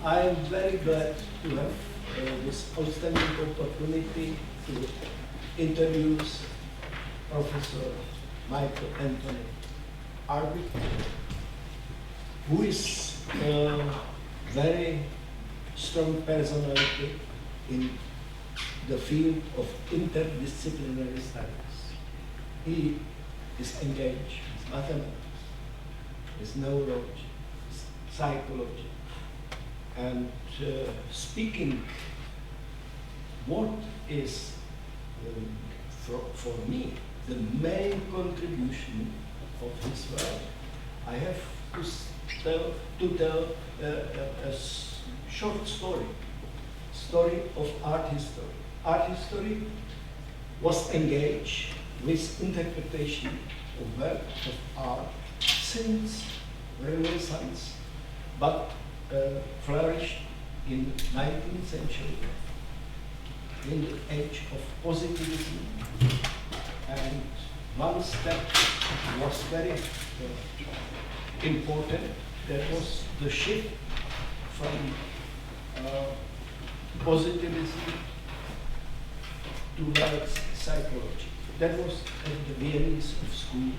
I am very glad to have this outstanding opportunity to introduce Professor Michael Anthony Arbib, who is a very strong personality in the field of interdisciplinary studies. He is engaged with mathematics, with neurology, with psychology, and speaking what is, for me, the main contribution of his work. I have to tell a short story of art history. Art history was engaged with interpretation of work of art since Renaissance, but flourished in 19th century, in the age of positivism, and one step was very important. That was the shift from positivism towards psychology. That was at the Viennese school,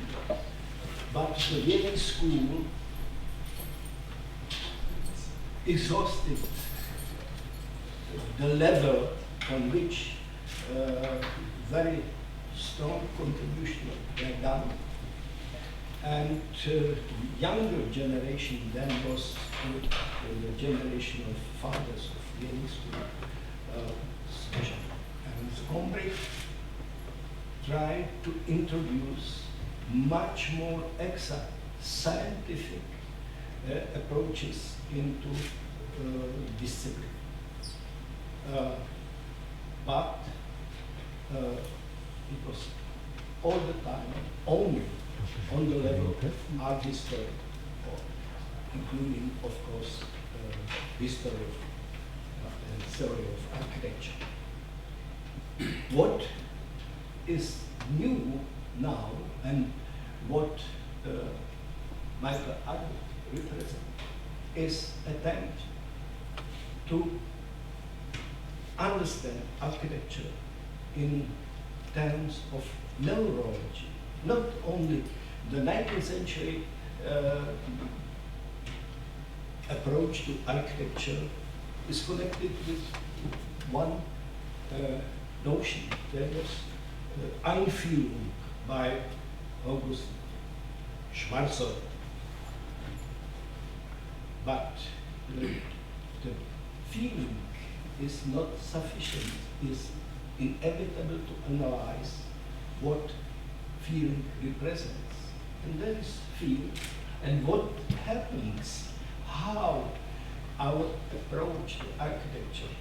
but the Viennese school exhausted the level on which very strong contributions were done. And younger generation then was the generation of fathers of Viennese school, and Gombrich tried to introduce much more exact scientific approaches into discipline. But it was all the time only on the level of art history, including, of course, history of and theory of architecture. What is new now, and what Michael Arbib represents, is attempt to understand architecture in terms of neurology. Not only the 19th century approach to architecture is connected with one notion. There was Einführung by August Schwarzer. But the feeling is not sufficient, is inevitable to analyze what feeling represents. And that is feeling. And what happens, how our approach to architecture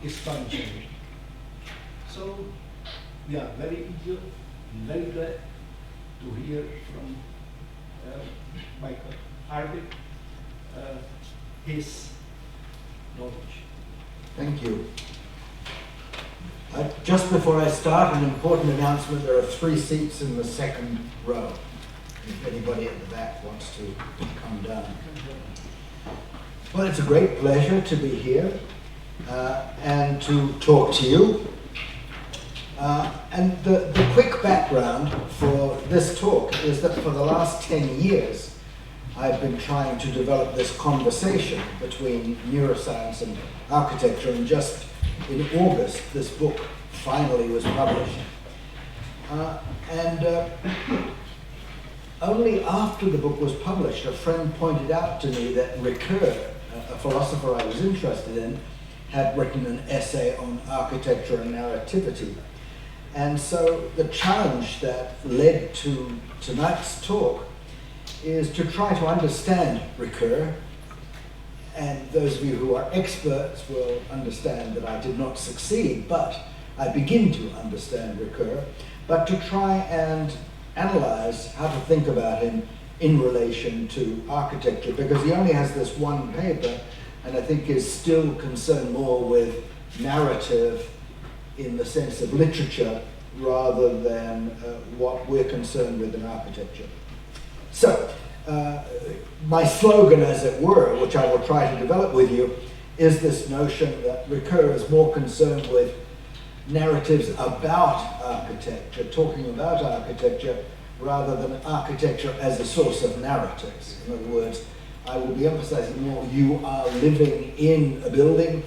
is functioning. So we are very eager and very glad to hear from Michael Arbib his knowledge. Thank you. Just before I start, an important announcement. There are 3 seats in the second row, if anybody at the back wants to come down. Well, it's a great pleasure to be here and to talk to you. And the quick background for this talk is that for the last 10 years, I've been trying to develop this conversation between neuroscience and architecture, and just in August, this book finally was published. Only after the book was published, a friend pointed out to me that Ricoeur, a philosopher I was interested in, had written an essay on architecture and narrativity. And so the challenge that led to tonight's talk is to try to understand Ricoeur. And those of you who are experts will understand that I did not succeed, but I begin to understand Ricoeur, but to try and analyze how to think about him in relation to architecture, because he only has this one paper, and I think is still concerned more with narrative in the sense of literature rather than what we're concerned with in architecture. So, my slogan, as it were, which I will try to develop with you, is this notion that Ricoeur is more concerned with narratives about architecture, talking about architecture, rather than architecture as a source of narratives. In other words, I will be emphasizing more, you are living in a building,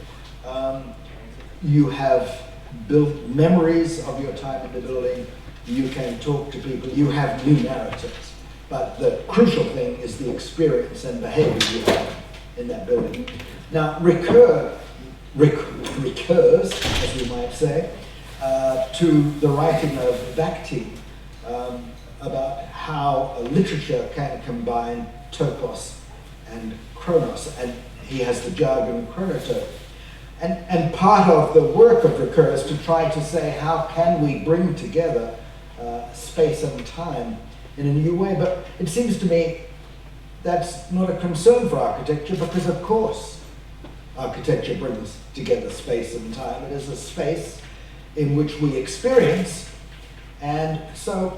you have built memories of your time in the building, you can talk to people, you have new narratives. But the crucial thing is the experience and behavior you have in that building. Now, recurs, as we might say, to the writing of Bakhtin about how literature can combine topos and chronos, and he has the jargon chronotope. And part of the work of Ricoeur is to try to say, how can we bring together space and time in a new way? But it seems to me that's not a concern for architecture, because of course architecture brings together space and time. It is a space in which we experience, and so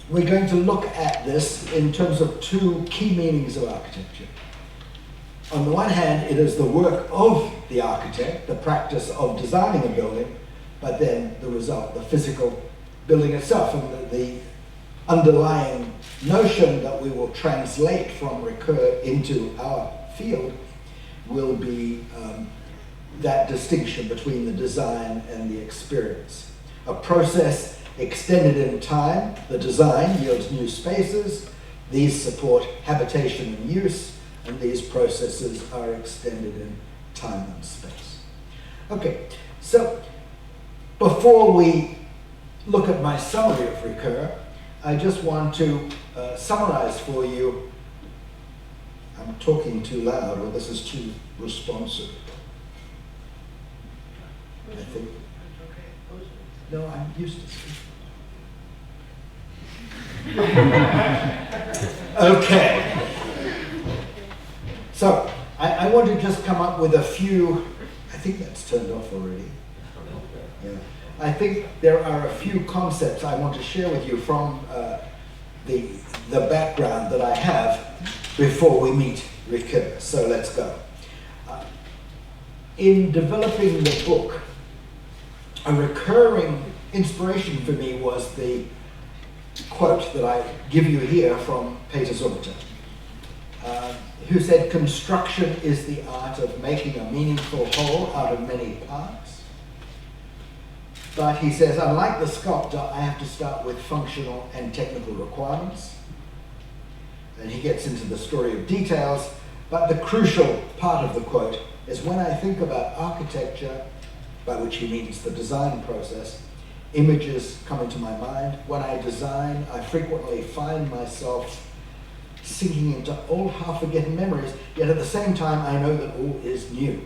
we're going to look at this in terms of two key meanings of architecture. On the one hand, it is the work of the architect, the practice of designing a building, but then the result, the physical building itself, and the underlying notion that we will translate from Ricoeur into our field will be that distinction between the design and the experience. A process extended in time, the design yields new spaces, these support habitation and use, and these processes are extended in time and space. Okay, so before we look at my summary of Ricoeur, I just want to summarize for you. I'm talking too loud, or this is too responsive. I think. No, I'm used to speaking. Okay. So, I want to just come up with a few, I think that's turned off already. Yeah. I think there are a few concepts I want to share with you from the background that I have before we meet Ricoeur. So let's go. In developing the book, a recurring inspiration for me was the quote that I give you here from Peter Zumthor, who said, "Construction is the art of making a meaningful whole out of many parts." But he says, unlike the sculptor, I have to start with functional and technical requirements. And he gets into the story of details, but the crucial part of the quote is, when I think about architecture, by which he means the design process, images come into my mind. When I design, I frequently find myself sinking into old, half-forgotten memories, yet at the same time, I know that all is new.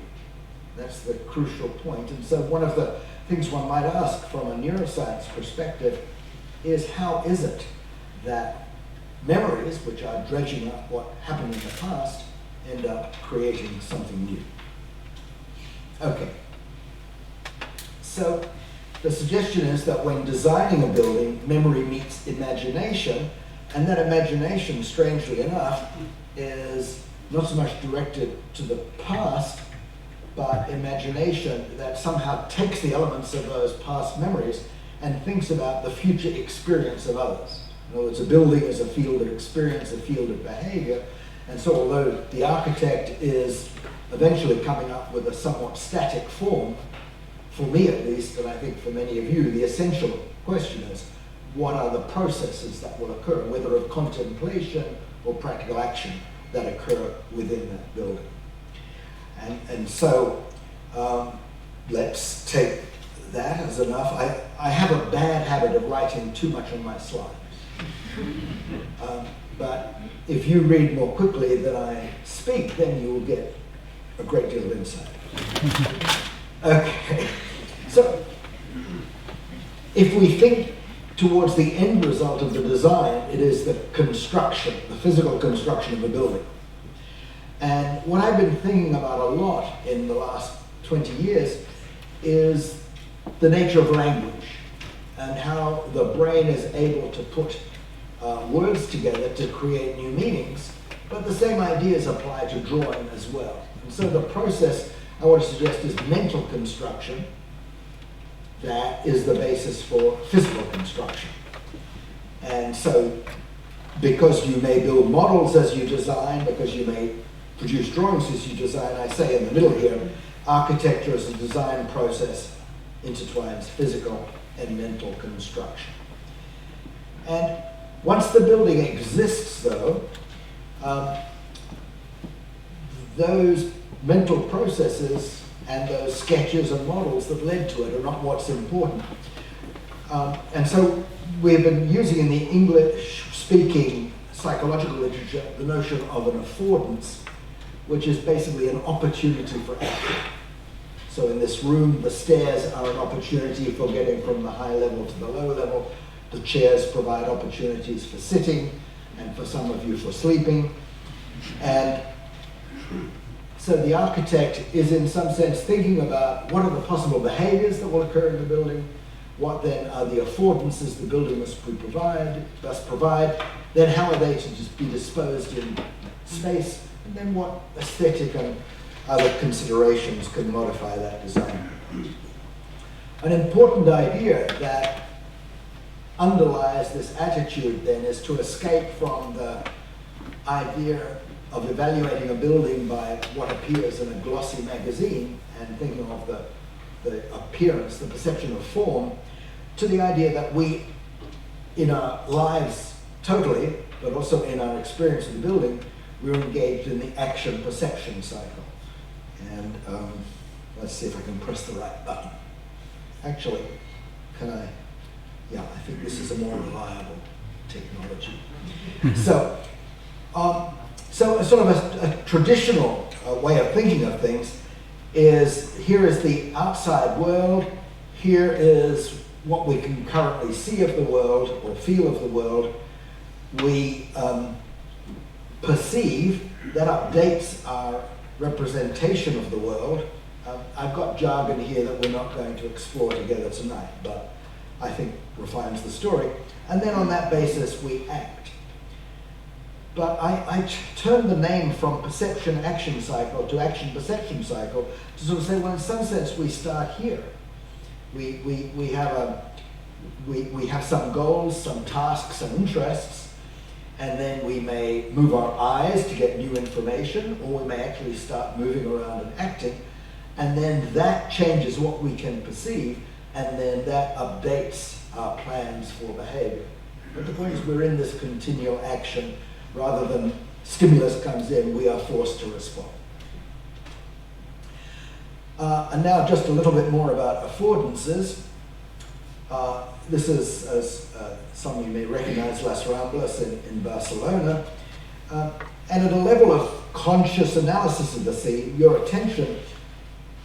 That's the crucial point. And so one of the things one might ask from a neuroscience perspective is, how is it that memories, which are dredging up what happened in the past, end up creating something new? Okay. So the suggestion is that when designing a building, memory meets imagination, and that imagination, strangely enough, is not so much directed to the past, but imagination that somehow takes the elements of those past memories and thinks about the future experience of others. In other words, a building is a field of experience, a field of behavior, and so although the architect is eventually coming up with a somewhat static form, for me at least, and I think for many of you, the essential question is, what are the processes that will occur, whether of contemplation or practical action, that occur within that building? And so let's take that as enough. I have a bad habit of writing too much on my slides. But if you read more quickly than I speak, then you will get a great deal of insight. Okay, so if we think towards the end result of the design, it is the construction, the physical construction of a building. And what I've been thinking about a lot in the last 20 years is the nature of language and how the brain is able to put words together to create new meanings, but the same ideas apply to drawing as well. And so the process I want to suggest is mental construction. That is the basis for physical construction. And so, because you may build models as you design, because you may produce drawings as you design, I say in the middle here, architecture as a design process intertwines physical and mental construction. And once the building exists, though, those mental processes and those sketches and models that led to it are not what's important. And so we've been using in the English-speaking psychological literature the notion of an affordance, which is basically an opportunity for action. So in this room, the stairs are an opportunity for getting from the high level to the low level. The chairs provide opportunities for sitting, and for some of you for sleeping. And so the architect is in some sense thinking about what are the possible behaviors that will occur in the building, what then are the affordances the building must provide, then how are they to just be disposed in space, and then what aesthetic and other considerations can modify that design. An important idea that underlies this attitude then is to escape from the idea of evaluating a building by what appears in a glossy magazine and thinking of the appearance, the perception of form, to the idea that we, in our lives totally, but also in our experience of the building, we're engaged in the action perception cycle. And let's see if I can press the right button. Actually, can I? Yeah, I think this is a more reliable technology. So a sort of a traditional way of thinking of things is, here is the outside world, here is what we can currently see of the world or feel of the world. We perceive that updates our representation of the world. I've got jargon here that we're not going to explore together tonight, but I think refines the story. And then on that basis, we act. But I turned the name from perception action cycle to action perception cycle to sort of say, well, in some sense, we start here. We have some goals, some tasks, some interests, and then we may move our eyes to get new information, or we may actually start moving around and acting, and then that changes what we can perceive, and then that updates our plans for behavior. But the point is, we're in this continual action. Rather than stimulus comes in, we are forced to respond. And now just a little bit more about affordances. This is, as some of you may recognize, Las Ramblas in Barcelona. And at a level of conscious analysis of the scene, your attention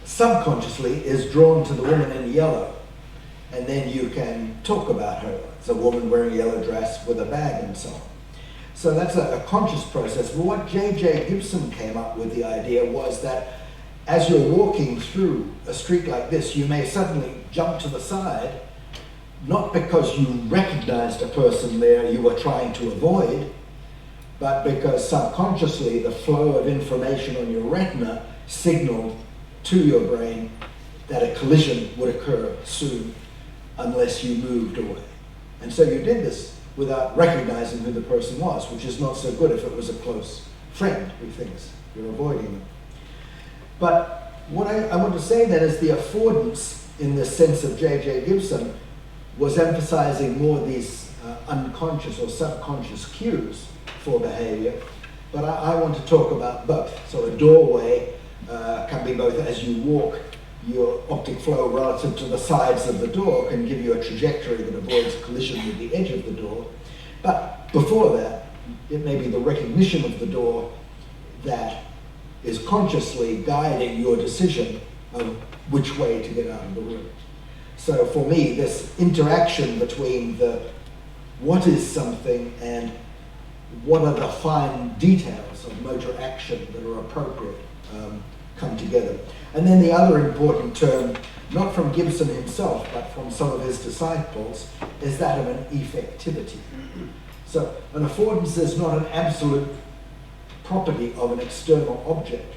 subconsciously is drawn to the woman in yellow. And then you can talk about her. It's a woman wearing a yellow dress with a bag and so on. So that's a conscious process. But what J.J. Gibson came up with, the idea was that as you're walking through a street like this, you may suddenly jump to the side, not because you recognized a person there you were trying to avoid, but because subconsciously the flow of information on your retina signaled to your brain that a collision would occur soon unless you moved away. And so you did this without recognizing who the person was, which is not so good if it was a close friend who thinks you're avoiding them. But what I want to say then is the affordance, in the sense of J.J. Gibson, was emphasizing more these unconscious or subconscious cues for behavior. But I want to talk about both. So a doorway can be both, as you walk, your optic flow relative to the sides of the door can give you a trajectory that avoids collision with the edge of the door. But before that, it may be the recognition of the door that is consciously guiding your decision of which way to get out of the room. So for me, this interaction between the what is something and what are the fine details of motor action that are appropriate come together. And then the other important term, not from Gibson himself, but from some of his disciples, is that of an effectivity. So an affordance is not an absolute property of an external object.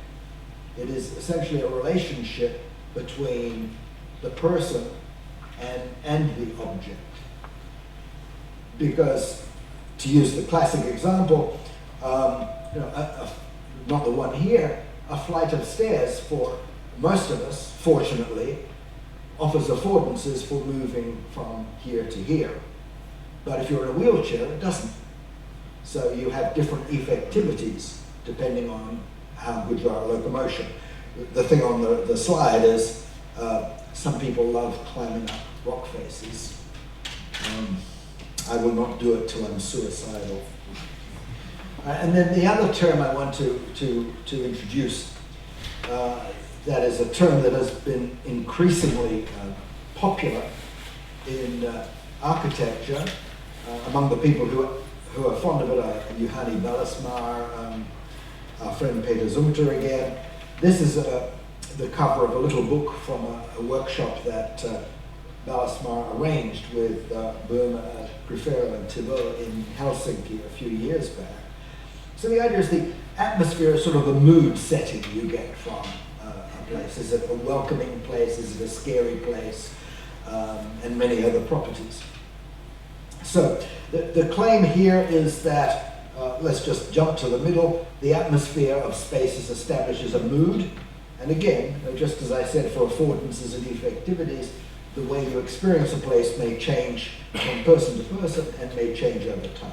It is essentially a relationship between the person and the object. Because, to use the classic example, not the one here, a flight of stairs for most of us, fortunately, offers affordances for moving from here to here. But if you're in a wheelchair, it doesn't. So you have different effectivities depending on how good you are at locomotion. The thing on the slide is some people love climbing up rock faces. I will not do it till I'm suicidal. And then the other term I want to introduce, that is a term that has been increasingly popular in architecture among the people who are fond of it, Juhani Ballasmar, our friend Peter Zumter again. This is the cover of a little book from a workshop that Ballasmar arranged with Burma, Griffero and Thibault in Helsinki a few years back. So the idea is the atmosphere is sort of a mood setting you get from a place. Is it a welcoming place? Is it a scary place? And many other properties. So the claim here is that, let's just jump to the middle, the atmosphere of spaces establishes a mood. And again, just as I said for affordances and effectivities, the way you experience a place may change from person to person and may change over time.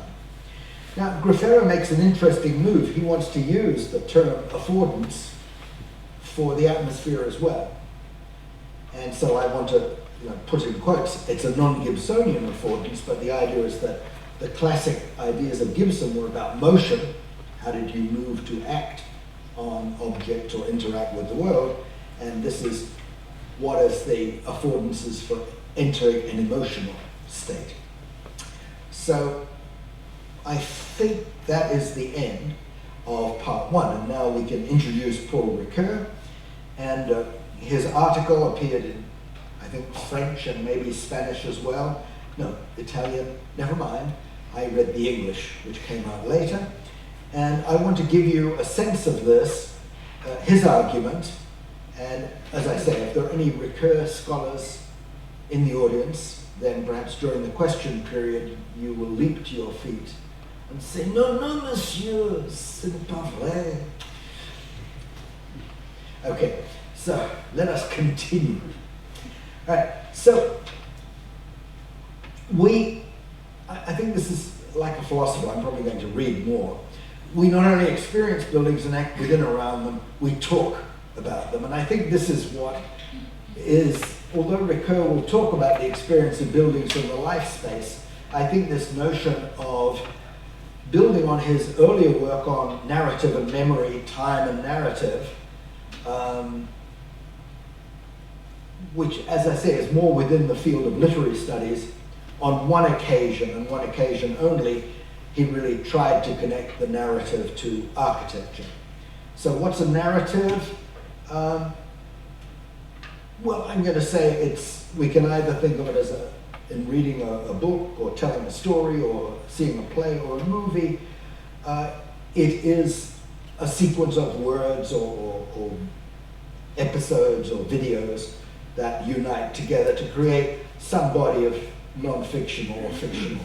Now, Griffero makes an interesting move. He wants to use the term affordance for the atmosphere as well. And so I want to put in quotes, it's a non-Gibsonian affordance, but the idea is that the classic ideas of Gibson were about motion. How did you move to act on object or interact with the world? And this is what is the affordances for entering an emotional state. So I think that is the end of part one, and now we can introduce Paul Ricoeur. And his article appeared in, I think, French and maybe Spanish as well. No, Italian, never mind. I read the English, which came out later. And I want to give you a sense of this, his argument. And as I say, if there are any Ricoeur scholars in the audience, then perhaps during the question period, you will leap to your feet and say, "Non, non, monsieur, ce n'est pas vrai." Okay, so let us continue. All right, so I think this is like a philosopher, I'm probably going to read more. We not only experience buildings and act within and around them, we talk about them. And I think this is what is, although Ricoeur will talk about the experience of buildings in the life space, I think this notion of building on his earlier work on narrative and memory, time and narrative, which, as I say, is more within the field of literary studies, on one occasion, and one occasion only, he really tried to connect the narrative to architecture. So what's a narrative? Well, I'm going to say we can either think of it as in reading a book or telling a story or seeing a play or a movie. It is a sequence of words or episodes or videos that unite together to create some body of non-fiction or fictional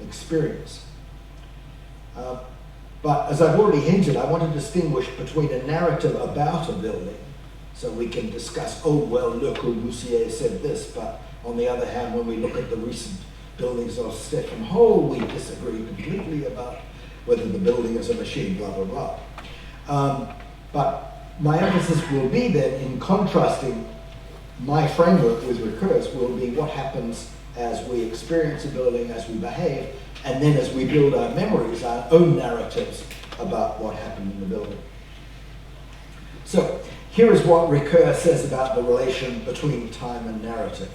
experience. But as I've already hinted, I want to distinguish between a narrative about a building, so we can discuss, oh, well, Le Corbusier said this, but on the other hand, when we look at the recent buildings of Stefan Hall, we disagree completely about whether the building is a machine, blah, blah, blah. But my emphasis will be then in contrasting my framework with Ricoeur's will be what happens as we experience a building, as we behave, and then as we build our memories, our own narratives about what happened in the building. So here is what Ricoeur says about the relation between time and narrative.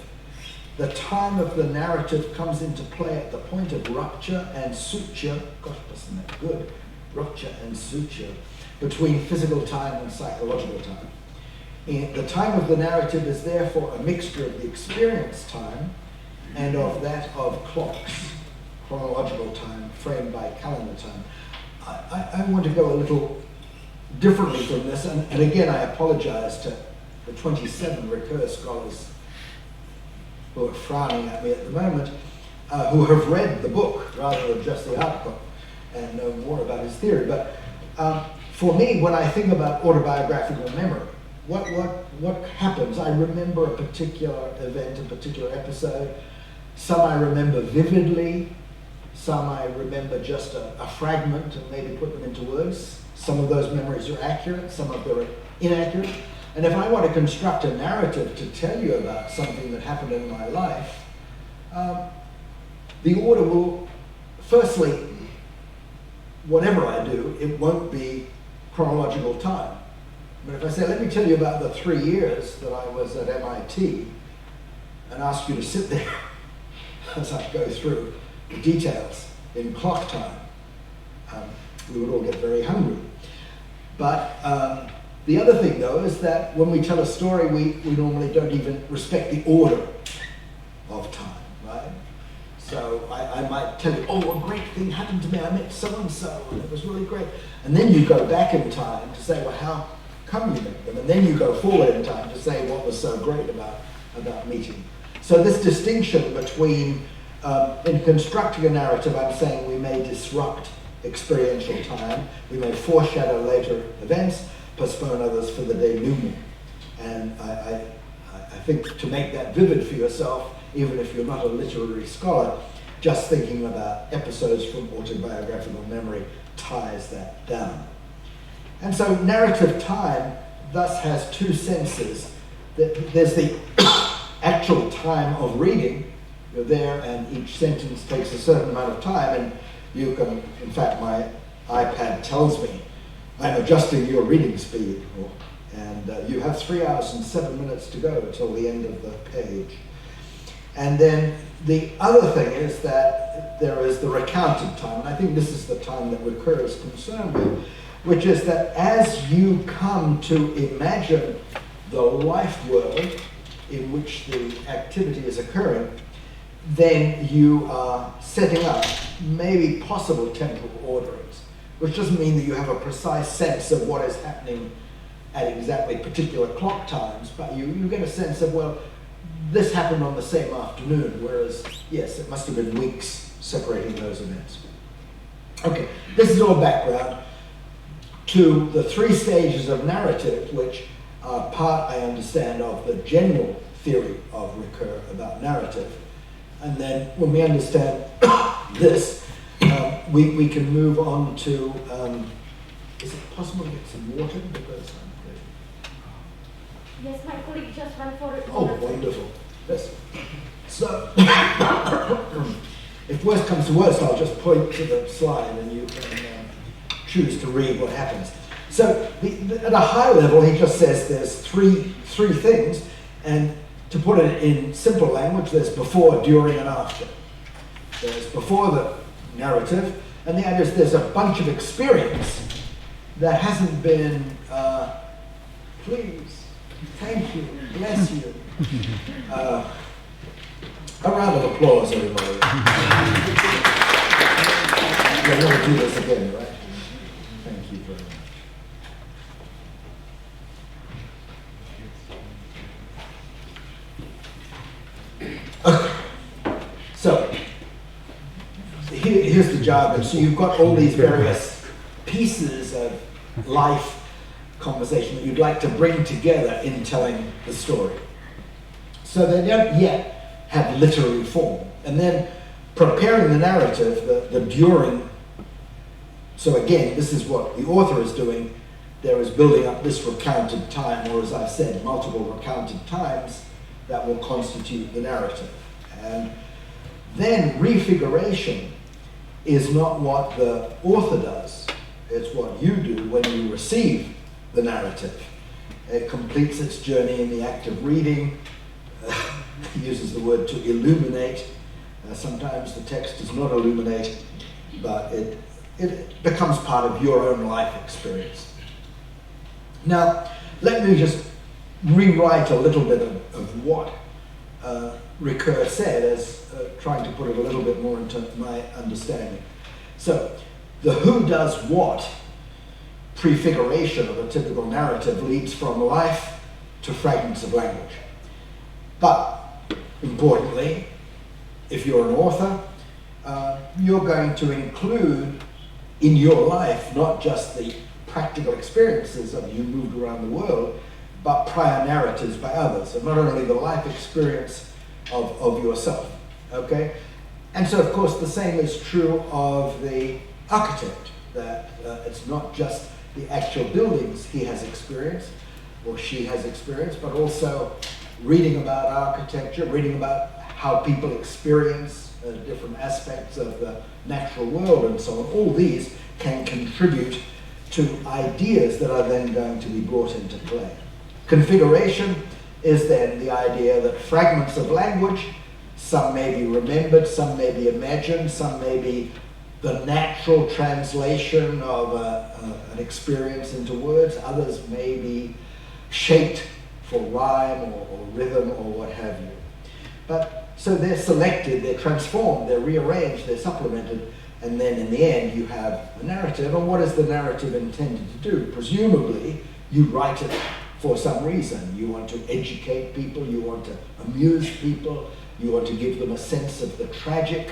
The time of the narrative comes into play at the point of rupture and suture, gosh, wasn't that good, rupture and suture, between physical time and psychological time. The time of the narrative is therefore a mixture of the experience time and of that of clocks. chronological time framed by calendar time. I want to go a little differently from this, and again I apologize to the 27 Ricoeur scholars who are frowning at me at the moment, who have read the book rather than just the article and know more about his theory. But for me, when I think about autobiographical memory, what happens? I remember a particular event, a particular episode. Some I remember vividly, some I remember just a fragment and maybe put them into words. Some of those memories are accurate, some of them are inaccurate. And if I want to construct a narrative to tell you about something that happened in my life, the order will, firstly, whatever I do, it won't be chronological time. But if I say, let me tell you about the 3 years that I was at MIT, and ask you to sit there as I go through the details in clock time, we would all get very hungry. But the other thing, though, is that when we tell a story, we normally don't even respect the order of time, right? So I might tell you, oh, a great thing happened to me. I met so-and-so, and it was really great. And then you go back in time to say, well, how come you met them? And then you go forward in time to say what was so great about meeting. So this distinction between, in constructing a narrative, I'm saying we may disrupt experiential time, we may foreshadow later events, postpone others for the denouement. And I think to make that vivid for yourself, even if you're not a literary scholar, just thinking about episodes from autobiographical memory ties that down. And so narrative time thus has two senses. There's the actual time of reading. You're there and each sentence takes a certain amount of time, and you can, in fact, my iPad tells me I'm adjusting your reading speed, and you have 3 hours and 7 minutes to go till the end of the page. And then the other thing is that there is the recounted time, and I think this is the time that Ricoeur is concerned with, which is that as you come to imagine the life world in which the activity is occurring, then you are setting up maybe possible temporal orderings, which doesn't mean that you have a precise sense of what is happening at exactly particular clock times, but you get a sense of, well, this happened on the same afternoon, whereas, yes, it must have been weeks separating those events. Okay, this is all background to the 3 stages of narrative, which are part, I understand, of the general theory of Ricoeur about narrative. And then when we understand this, we can move on to, is it possible to get some water? Because yes, my colleague just went for it. oh, wonderful. Yes. So, if worst comes to worst, I'll just point to the slide and you can choose to read what happens. So, at a high level, he just says there's three things, and to put it in simple language, there's before, during, and after. There's before the narrative, and the idea is there's a bunch of experience that hasn't been, please, thank you, bless you. A round of applause, everybody. We're going to do this again, right? Thank you very much. Okay. So, here's the jargon. So you've got all these various pieces of life conversation that you'd like to bring together in telling the story. So they don't yet have literary form. And then preparing the narrative, the during, so again, this is what the author is doing. There is building up this recounted time, or as I've said, multiple recounted times that will constitute the narrative. And then refiguration is not what the author does, it's what you do when you receive the narrative. It completes its journey in the act of reading, uses the word to illuminate. Sometimes the text does not illuminate, but it becomes part of your own life experience. Now, let me just rewrite a little bit of what Ricoeur said, as trying to put it a little bit more into my understanding. So, the who does what prefiguration of a typical narrative leads from life to fragments of language. But, importantly, if you're an author, you're going to include in your life not just the practical experiences of you moved around the world, but prior narratives by others, and not only the life experience of yourself, okay? And so, of course, the same is true of the architect, that it's not just the actual buildings he has experienced, or she has experienced, but also reading about architecture, reading about how people experience different aspects of the natural world and so on. All these can contribute to ideas that are then going to be brought into play. Configuration is then the idea that fragments of language, some may be remembered, some may be imagined, some may be the natural translation of an experience into words, others may be shaped for rhyme or rhythm or what have you. But so they're selected, they're transformed, they're rearranged, they're supplemented, and then in the end you have a narrative. And what is the narrative intended to do? Presumably, you write it for some reason. You want to educate people, you want to amuse people, you want to give them a sense of the tragic,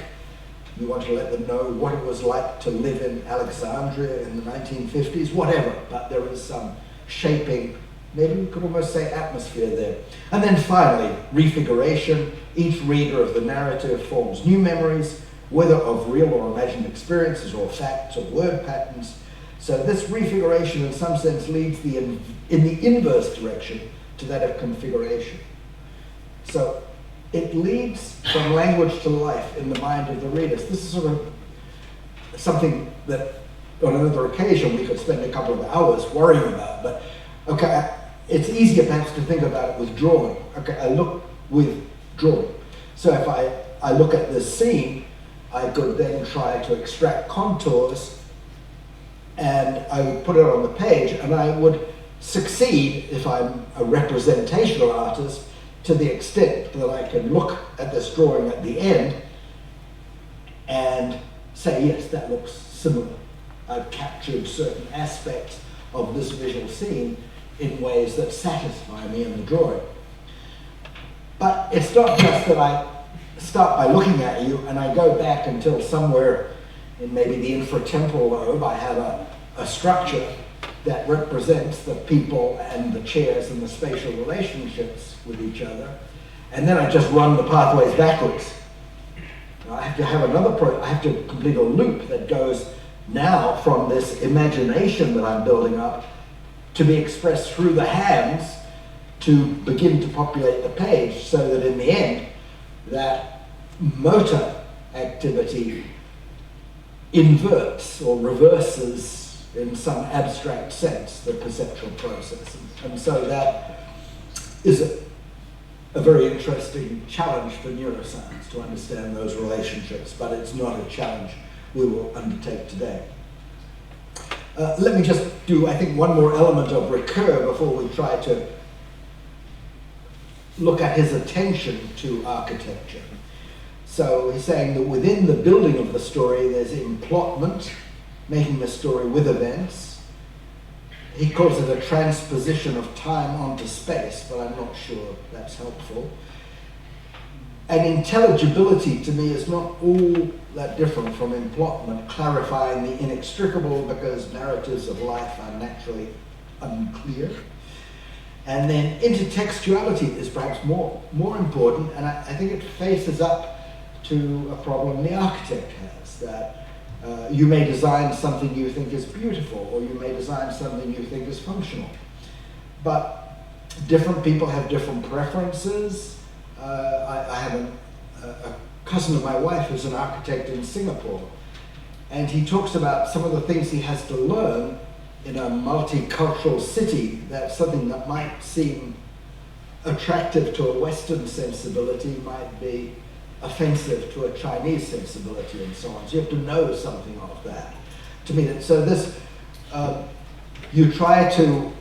you want to let them know what it was like to live in Alexandria in the 1950s, whatever. But there is some shaping, maybe we could almost say atmosphere there. And then finally, refiguration. Each reader of the narrative forms new memories, whether of real or imagined experiences or facts or word patterns. So this refiguration in some sense leads in the inverse direction to that of configuration. So it leads from language to life in the mind of the readers. This is sort of something that on another occasion we could spend a couple of hours worrying about, but okay, it's easier perhaps to think about it with drawing. Okay, I look with drawing. So if I look at this scene, I could then try to extract contours and I would put it on the page, and I would succeed if I'm a representational artist to the extent that I can look at this drawing at the end and say, yes, that looks similar. I've captured certain aspects of this visual scene in ways that satisfy me in the drawing. But it's not just that I start by looking at you and I go back until somewhere in maybe the infratemporal lobe I have a structure that represents the people and the chairs and the spatial relationships with each other, and then I just run the pathways backwards. Now I have to have I have to complete a loop that goes now from this imagination that I'm building up to be expressed through the hands to begin to populate the page, so that in the end that motor activity inverts or reverses in some abstract sense the perceptual process. And so that is a very interesting challenge for neuroscience to understand those relationships, but it's not a challenge we will undertake today. Let me just do, I think, one more element of Ricoeur before we try to look at his attention to architecture. So he's saying that within the building of the story there's emplotment, making the story with events. He calls it a transposition of time onto space, but I'm not sure that's helpful. And intelligibility to me is not all that different from emplotment, clarifying the inextricable, because narratives of life are naturally unclear. And then intertextuality is perhaps more important, and I think it faces up to a problem the architect has, that you may design something you think is beautiful, or you may design something you think is functional. But different people have different preferences. I have a cousin of my wife who's an architect in Singapore, and he talks about some of the things he has to learn in a multicultural city. That's something that might seem attractive to a Western sensibility might be offensive to a Chinese sensibility and so on. So you have to know something of that to meet it. So this, you try to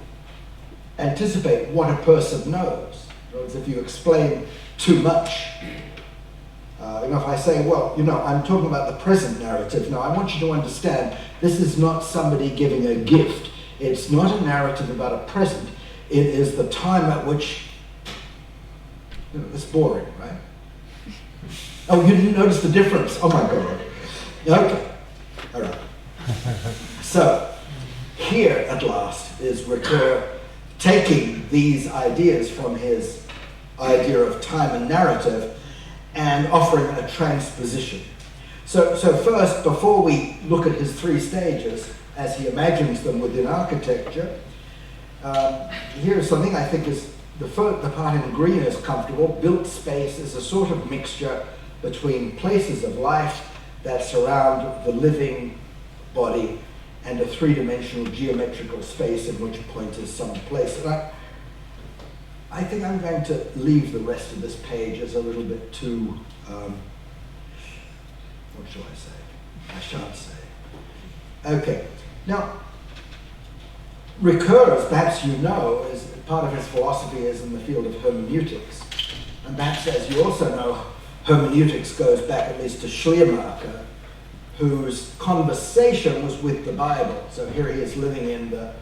anticipate what a person knows. In other words, if you explain too much. If I say, well, I'm talking about the present narrative. Now, I want you to understand, this is not somebody giving a gift. It's not a narrative about a present. It is the time at which, it's boring, right? Oh, you didn't notice the difference? Oh my God. Okay, all right. So, here at last is Ricoeur taking these ideas from his idea of time and narrative and offering a transposition. So first, before we look at his three stages, as he imagines them within architecture, here's something I think is, the part in green is comfortable. Built space is a sort of mixture between places of life that surround the living body and a three-dimensional geometrical space in which a point is some place. And I think I'm going to leave the rest of this page as a little bit too, what shall I say? I shan't say. Okay, now, Ricoeur, as perhaps you know, is part of his philosophy is in the field of hermeneutics. And perhaps, as you also know, hermeneutics goes back at least to Schleiermacher, whose conversation was with the Bible. So here he is living in the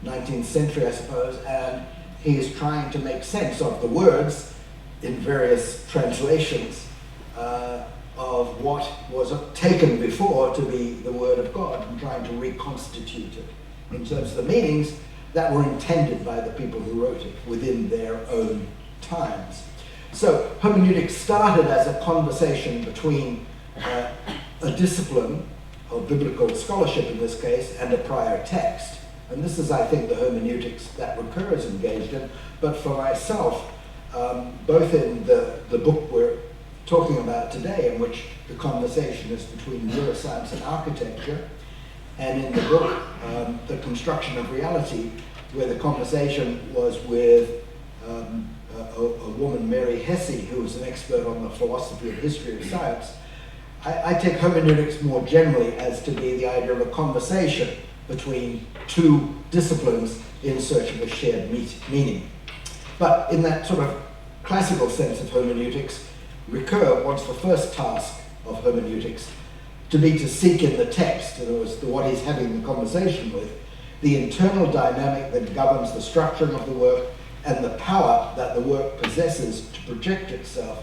19th century, I suppose, and he is trying to make sense of the words in various translations of what was taken before to be the Word of God, and trying to reconstitute it in terms of the meanings that were intended by the people who wrote it within their own times. So hermeneutics started as a conversation between a discipline of biblical scholarship in this case and a prior text. And this is, I think, the hermeneutics that Ricoeur is engaged in. But for myself, both in the book we're talking about today, in which the conversation is between neuroscience and architecture, and in the book, The Construction of Reality, where the conversation was with a woman, Mary Hesse, who was an expert on the philosophy and history of science. I take hermeneutics more generally as to be the idea of a conversation between two disciplines in search of a shared meaning. But in that sort of classical sense of hermeneutics, Ricoeur wants the first task of hermeneutics to be to seek in the text, in other words, what he's having the conversation with, the internal dynamic that governs the structuring of the work and the power that the work possesses to project itself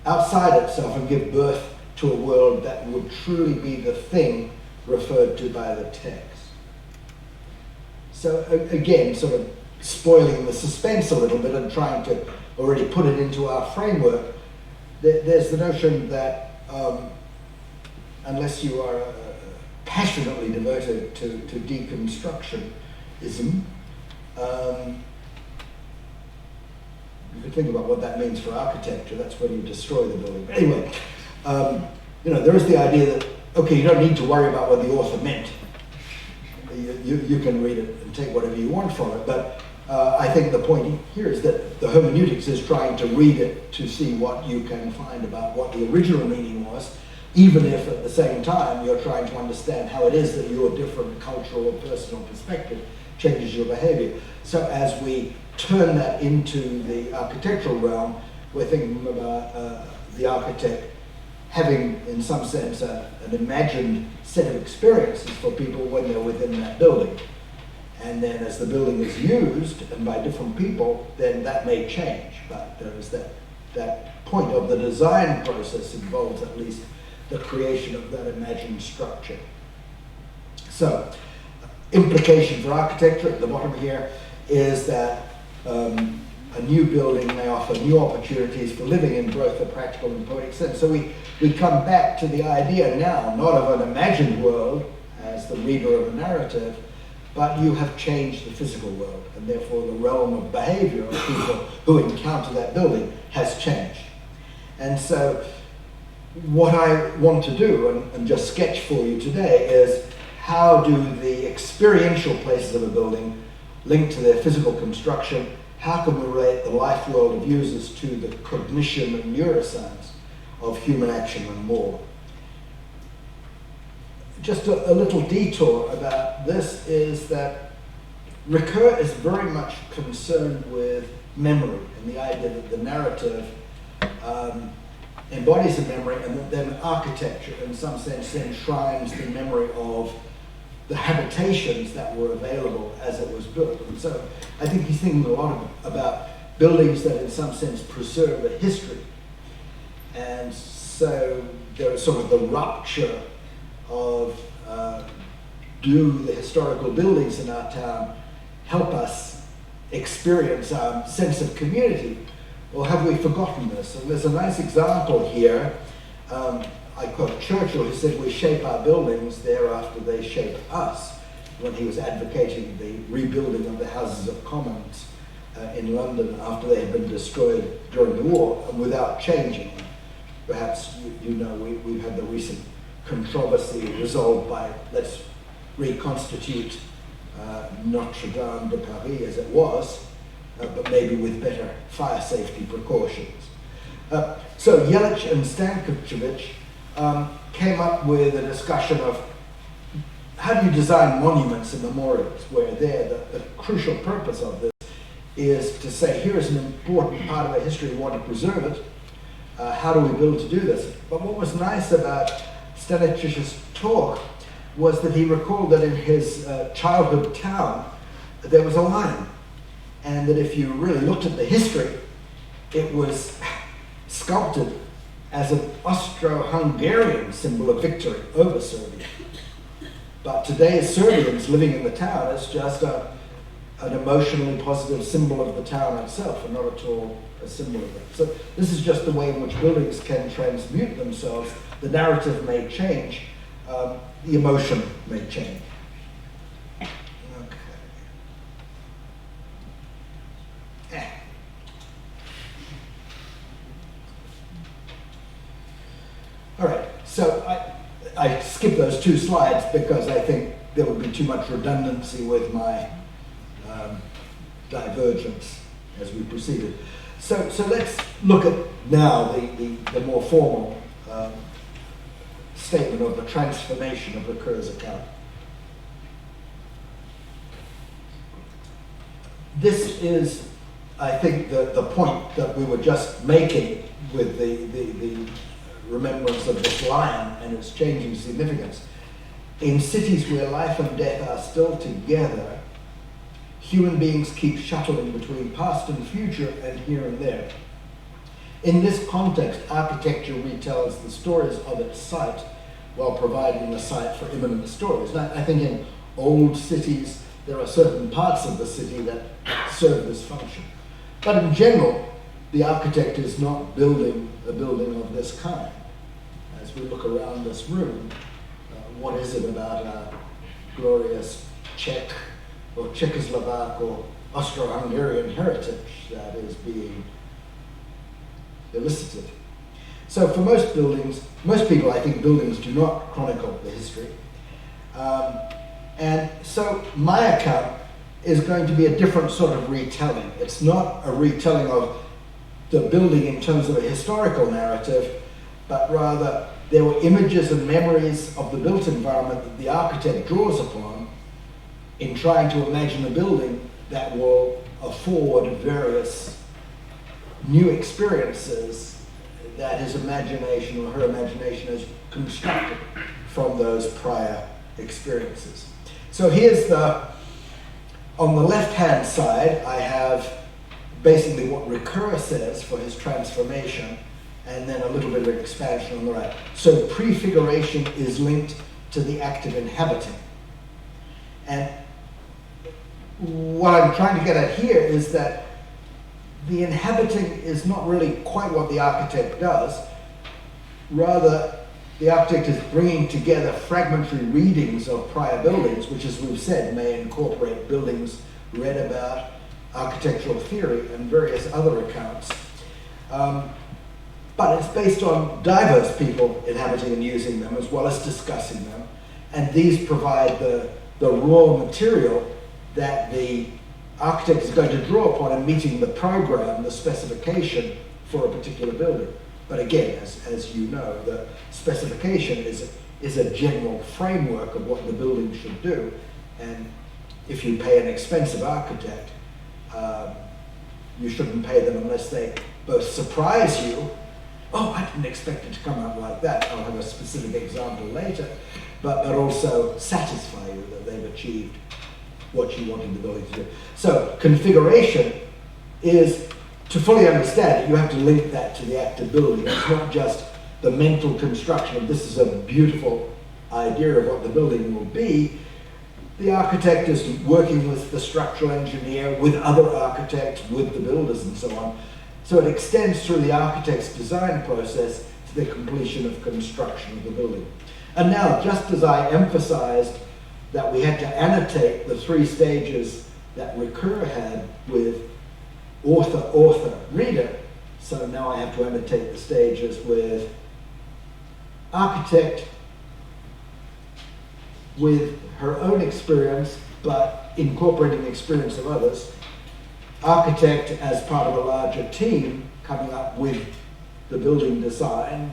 outside itself and give birth to a world that would truly be the thing referred to by the text. So again, sort of spoiling the suspense a little bit and trying to already put it into our framework, there's the notion that unless you are passionately devoted to deconstructionism, you could think about what that means for architecture. That's when you destroy the building. But anyway, there is the idea that, okay, you don't need to worry about what the author meant. You can read it and take whatever you want from it. But I think the point here is that the hermeneutics is trying to read it to see what you can find about what the original meaning was, even if at the same time you're trying to understand how it is that your different cultural or personal perspective changes your behavior. So as we turn that into the architectural realm, we're thinking about the architect having, in some sense, an imagined set of experiences for people when they're within that building. And then as the building is used, and by different people, then that may change. But there is that point of the design process involves at least the creation of that imagined structure. So, implication for architecture at the bottom here is that a new building may offer new opportunities for living in both a practical and poetic sense. So we come back to the idea now, not of an imagined world as the reader of a narrative, but you have changed the physical world, and therefore the realm of behavior of people who encounter that building has changed. And so what I want to do, and just sketch for you today, is how do the experiential places of a building link to their physical construction? How can we relate the life world of users to the cognition and neuroscience of human action and more? Just a little detour about this is that Ricoeur is very much concerned with memory and the idea that the narrative embodies a memory, and that then architecture, in some sense, enshrines the memory of the habitations that were available as it was built. And so I think he's thinking a lot about buildings that in some sense preserve a history. And so there is sort of the rupture of do the historical buildings in our town help us experience our sense of community, or have we forgotten this? And there's a nice example here. I quote Churchill, who said, "We shape our buildings, thereafter they shape us," when he was advocating the rebuilding of the Houses of Commons in London after they had been destroyed during the war, and without changing them. Perhaps you know we've had the recent controversy resolved by let's reconstitute Notre Dame de Paris as it was, but maybe with better fire safety precautions. So Jelic and Stankovic came up with a discussion of how do you design monuments and memorials, where the crucial purpose of this is to say, here is an important part of our history, we want to preserve it. How do we build to do this? But what was nice about Stanicic's talk was that he recalled that in his childhood town, there was a lion. And that if you really looked at the history, it was sculpted as an Austro-Hungarian symbol of victory over Serbia. But today's Serbians living in the town, it's just an emotionally positive symbol of the town itself, and not at all a symbol of it. So this is just the way in which buildings can transmute themselves. The narrative may change, the emotion may change. Okay. All right, so I skipped those two slides because I think there would be too much redundancy with my divergence as we proceeded. So let's look at now the more formal statement of the transformation of Ricoeur's account. This is, I think, the point that we were just making with the remembrance of this lion and its changing significance. In cities where life and death are still together, human beings keep shuttling between past and future and here and there. In this context, architecture retells the stories of its site while providing a site for imminent stories. Now, I think in old cities, there are certain parts of the city that serve this function. But in general, the architect is not building a building of this kind. As we look around this room, what is it about our glorious Czech or Czechoslovak or Austro-Hungarian heritage that is being elicited? So for most buildings, most people, I think buildings do not chronicle the history. And so my account is going to be a different sort of retelling. It's not a retelling of the building in terms of a historical narrative, but rather there were images and memories of the built environment that the architect draws upon in trying to imagine a building that will afford various new experiences that his imagination or her imagination has constructed from those prior experiences. So here's on the left-hand side, I have basically what Ricoeur says for his transformation, and then a little bit of expansion on the right. So prefiguration is linked to the act of inhabiting. And what I'm trying to get at here is that the inhabiting is not really quite what the architect does. Rather, the architect is bringing together fragmentary readings of prior buildings, which, as we've said, may incorporate buildings read about, architectural theory, and various other accounts. But it's based on diverse people inhabiting and using them, as well as discussing them. And these provide the raw material that the architect is going to draw upon in meeting the program, the specification for a particular building. But again, as you know, the specification is a general framework of what the building should do. And if you pay an expensive architect, you shouldn't pay them unless they both surprise you oh, I didn't expect it to come out like that. I'll have a specific example later, but also satisfy you that they've achieved what you wanted the building to do. So configuration is, to fully understand it, you have to link that to the act of building. It's not just the mental construction of this is a beautiful idea of what the building will be. The architect is working with the structural engineer, with other architects, with the builders and so on. So it extends through the architect's design process to the completion of construction of the building. And now, just as I emphasized that we had to annotate the 3 stages that Ricoeur had with author, author, reader, so now I have to annotate the stages with architect, with her own experience, but incorporating the experience of others, architect as part of a larger team, coming up with the building design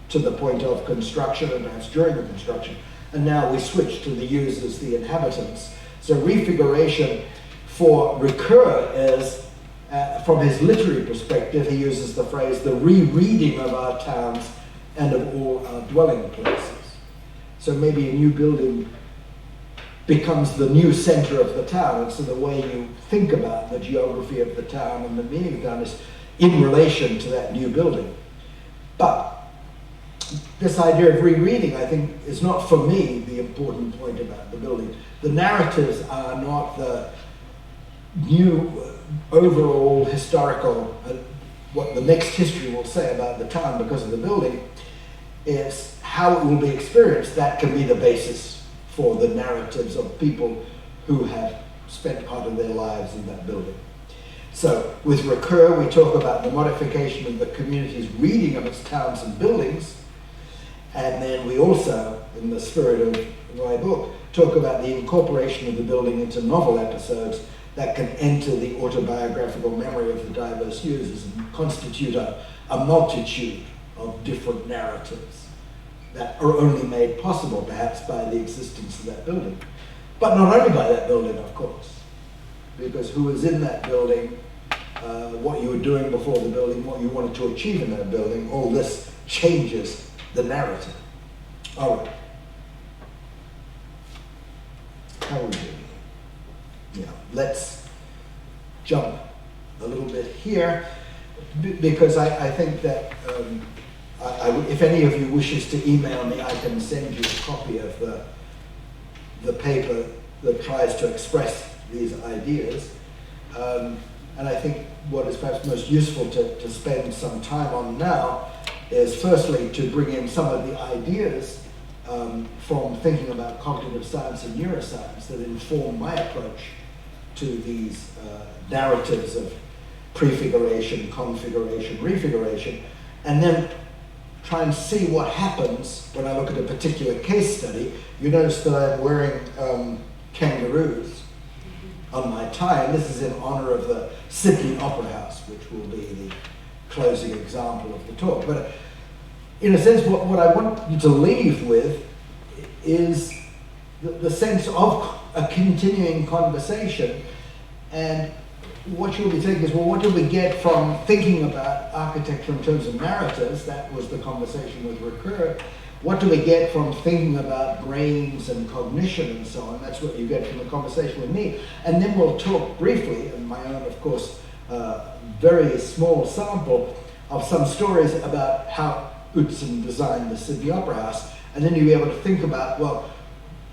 to the point of construction and perhaps during the construction, and now we switch to the users, the inhabitants. So refiguration for Ricoeur is, from his literary perspective, he uses the phrase, the rereading of our towns and of all our dwelling places. So maybe a new building becomes the new center of the town, and so the way you think about the geography of the town and the meaning of the town is in relation to that new building. But this idea of rereading, I think, is not for me the important point about the building. The narratives are not the new overall historical, what the next history will say about the town because of the building. Is how it will be experienced. That can be the basis for the narratives of people who have spent part of their lives in that building. So with Ricoeur, we talk about the modification of the community's reading of its towns and buildings, and then we also, in the spirit of my book, talk about the incorporation of the building into novel episodes that can enter the autobiographical memory of the diverse users and constitute a multitude of different narratives that are only made possible perhaps by the existence of that building. But not only by that building, of course, because who was in that building, what you were doing before the building, what you wanted to achieve in that building, all this changes the narrative. All right. How are we doing? Yeah, let's jump a little bit here, because I think that if any of you wishes to email me, I can send you a copy of the paper that tries to express these ideas. And I think what is perhaps most useful to spend some time on now is firstly to bring in some of the ideas from thinking about cognitive science and neuroscience that inform my approach to these narratives of prefiguration, configuration, refiguration, and then try and see what happens when I look at a particular case study. You notice that I'm wearing kangaroos on my tie, and this is in honor of the Sydney Opera House, which will be the closing example of the talk. But in a sense, what I want you to leave with is the sense of a continuing conversation, and what you'll be thinking is, well, what do we get from thinking about architecture in terms of narratives? That was the conversation with Ricoeur. What do we get from thinking about brains and cognition and so on? That's what you get from the conversation with me. And then we'll talk briefly, and my own, of course, very small sample of some stories about how Utzon designed the Sydney Opera House. And then you'll be able to think about, well,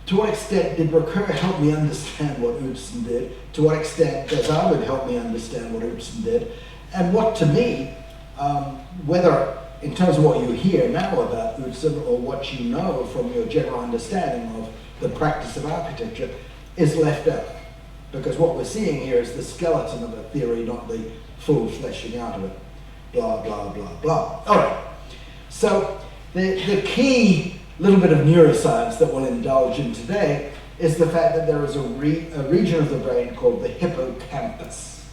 to what extent did Ricoeur help me understand what Utzon did? To what extent does Arbib help me understand what Utzon did? And what, to me, whether in terms of what you hear now about Utzon or what you know from your general understanding of the practice of architecture, is left out. Because what we're seeing here is the skeleton of a theory, not the full fleshing out of it. Blah, blah, blah, blah. All right. So the key little bit of neuroscience that we'll indulge in today is the fact that there is a region of the brain called the hippocampus.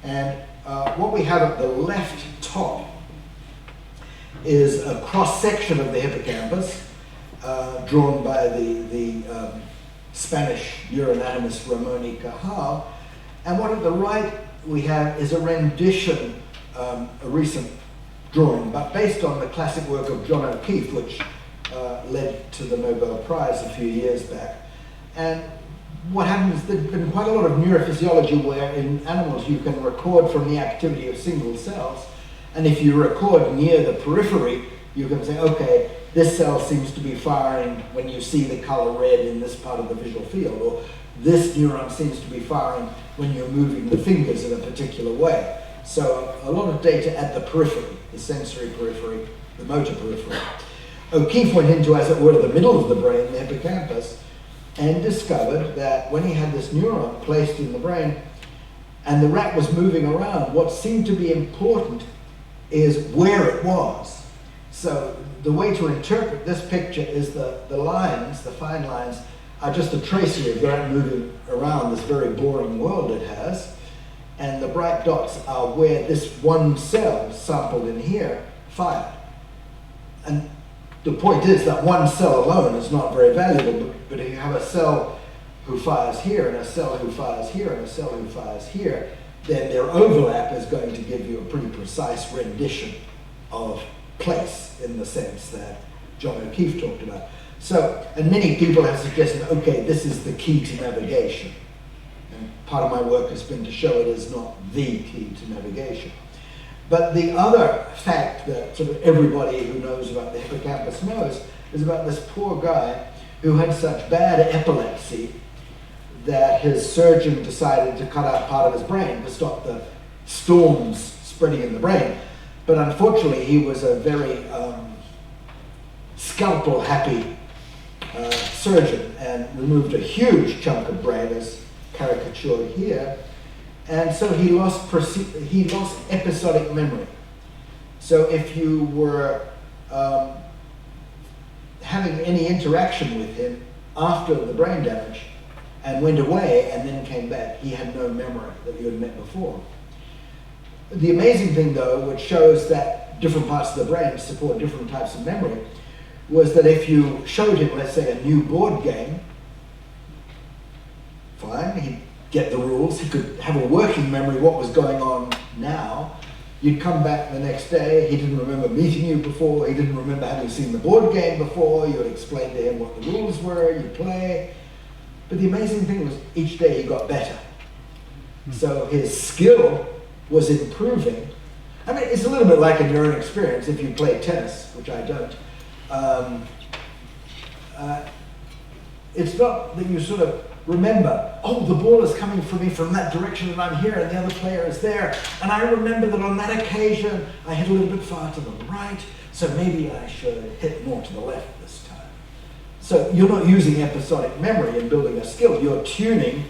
And what we have at the left top is a cross-section of the hippocampus drawn by the Spanish neuroanatomist Ramon y Cajal. And what at the right we have is a rendition, a recent drawing, but based on the classic work of John O'Keefe, which led to the Nobel Prize a few years back. And what happens, there's been quite a lot of neurophysiology where in animals you can record from the activity of single cells, and if you record near the periphery, you can say, okay, this cell seems to be firing when you see the color red in this part of the visual field, or this neuron seems to be firing when you're moving the fingers in a particular way. So a lot of data at the periphery, the sensory periphery, the motor periphery. O'Keefe went into, as it were, the middle of the brain, the hippocampus, and discovered that when he had this neuron placed in the brain and the rat was moving around, what seemed to be important is where it was. So the way to interpret this picture is the lines, the fine lines, are just a tracery of the rat moving around this very boring world it has, and the bright dots are where this one cell sampled in here fired. And the point is that one cell alone is not very valuable, but if you have a cell who fires here, and a cell who fires here, and a cell who fires here, then their overlap is going to give you a pretty precise rendition of place in the sense that John O'Keefe talked about. So, and many people have suggested, okay, this is the key to navigation. And part of my work has been to show it is not the key to navigation. But the other fact that sort of everybody who knows about the hippocampus knows is about this poor guy who had such bad epilepsy that his surgeon decided to cut out part of his brain to stop the storms spreading in the brain. But unfortunately, he was a very scalpel-happy surgeon and removed a huge chunk of brain, as caricatured here. And so he lost episodic memory. So if you were having any interaction with him after the brain damage and went away and then came back, he had no memory that you had met before. The amazing thing, though, which shows that different parts of the brain support different types of memory, was that if you showed him, let's say, a new board game, fine, he'd get the rules, he could have a working memory of what was going on now. You'd come back the next day, he didn't remember meeting you before, he didn't remember having seen the board game before, you would explain to him what the rules were, you'd play. But the amazing thing was each day he got better. So his skill was improving. I mean, it's a little bit like in your own experience if you play tennis, which I don't. It's not that you sort of remember, oh, the ball is coming for me from that direction and I'm here and the other player is there. And I remember that on that occasion I hit a little bit far to the right, so maybe I should hit more to the left this time. So you're not using episodic memory in building a skill, you're tuning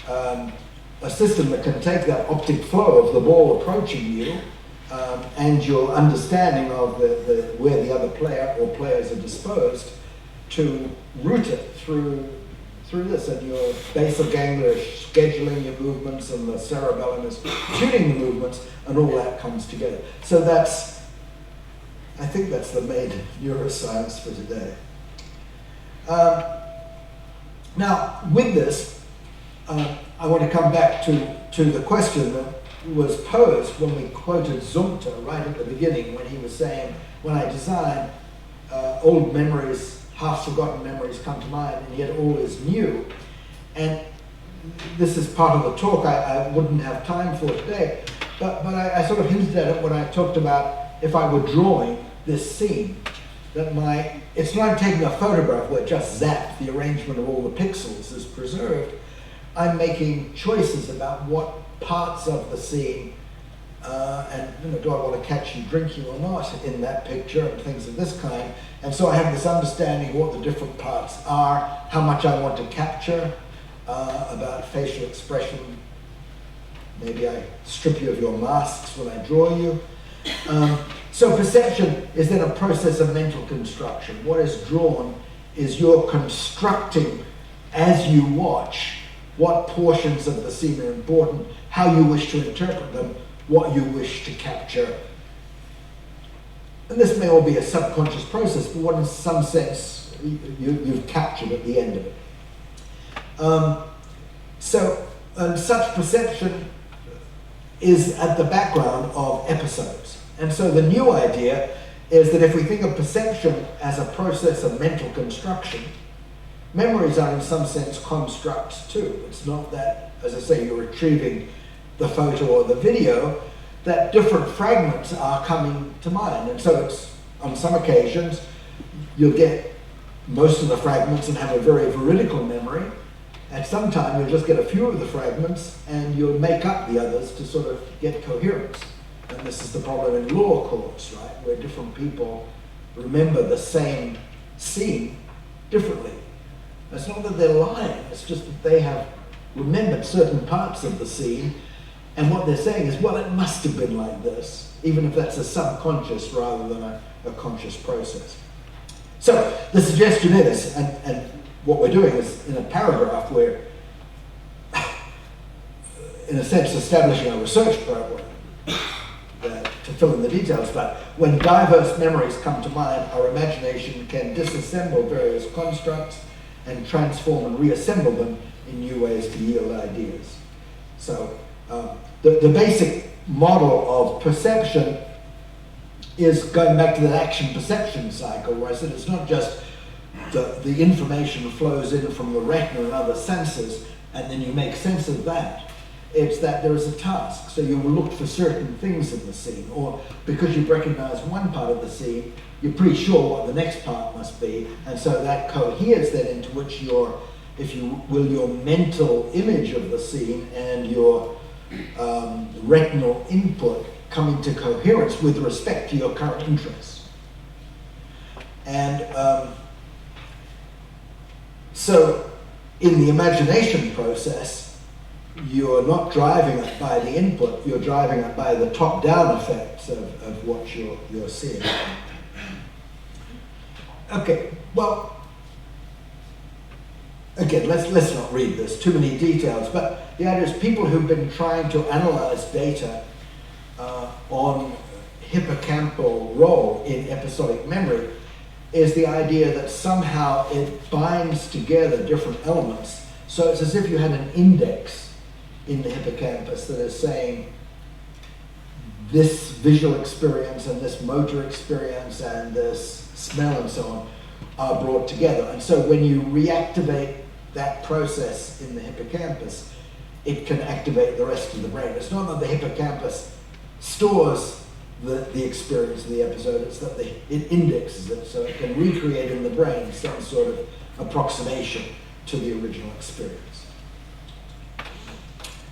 a system that can take that optic flow of the ball approaching you and your understanding of where the other player or players are disposed to route it through this, and your basal ganglia is scheduling your movements and the cerebellum is tuning the movements, and all that comes together. So I think that's the main neuroscience for today. Now, with this, I want to come back to the question that was posed when we quoted Zumta right at the beginning, when he was saying, when I design, old memories, half-forgotten memories come to mind, and yet all is new. And this is part of the talk I wouldn't have time for today, but I sort of hinted at it when I talked about if I were drawing this scene, that it's not taking a photograph where just zap, the arrangement of all the pixels is preserved. I'm making choices about what parts of the scene and do I want to catch you drinking or not in that picture and things of this kind. And so I have this understanding of what the different parts are, how much I want to capture about facial expression. Maybe I strip you of your masks when I draw you. So perception is then a process of mental construction. What is drawn is you're constructing as you watch what portions of the scene are important, how you wish to interpret them, what you wish to capture. And this may all be a subconscious process, but what in some sense you've captured at the end of it. So such perception is at the background of episodes. And so the new idea is that if we think of perception as a process of mental construction, memories are in some sense constructs too. It's not that, as I say, you're retrieving the photo or the video, that different fragments are coming to mind. And so it's, on some occasions, you'll get most of the fragments and have a very veridical memory. At some time, you'll just get a few of the fragments and you'll make up the others to sort of get coherence. And this is the problem in law courts, right, where different people remember the same scene differently. It's not that they're lying, it's just that they have remembered certain parts of the scene, and what they're saying is, well, it must have been like this, even if that's a subconscious rather than a conscious process. So the suggestion is, and what we're doing is, in a paragraph, we're, in a sense, establishing a research program to fill in the details, but when diverse memories come to mind, our imagination can disassemble various constructs and transform and reassemble them in new ways to yield ideas. So the basic model of perception is going back to that action perception cycle, where I said it's not just the information flows in from the retina and other senses, and then you make sense of that. It's that there is a task. So you will look for certain things in the scene, or because you've recognized one part of the scene, you're pretty sure what the next part must be, and so that coheres then into which your, if you will, your mental image of the scene and your retinal input come into coherence with respect to your current interests. And so in the imagination process, you're not driving it by the input, you're driving it by the top-down effects of what you're seeing. Okay, well, again, let's not read this, too many details, but the idea is people who've been trying to analyze data on hippocampal role in episodic memory is the idea that somehow it binds together different elements. So it's as if you had an index in the hippocampus that is saying this visual experience and this motor experience and this smell and so on are brought together. And so when you reactivate that process in the hippocampus, it can activate the rest of the brain. It's not that the hippocampus stores the experience of the episode, it's that it indexes it so it can recreate in the brain some sort of approximation to the original experience.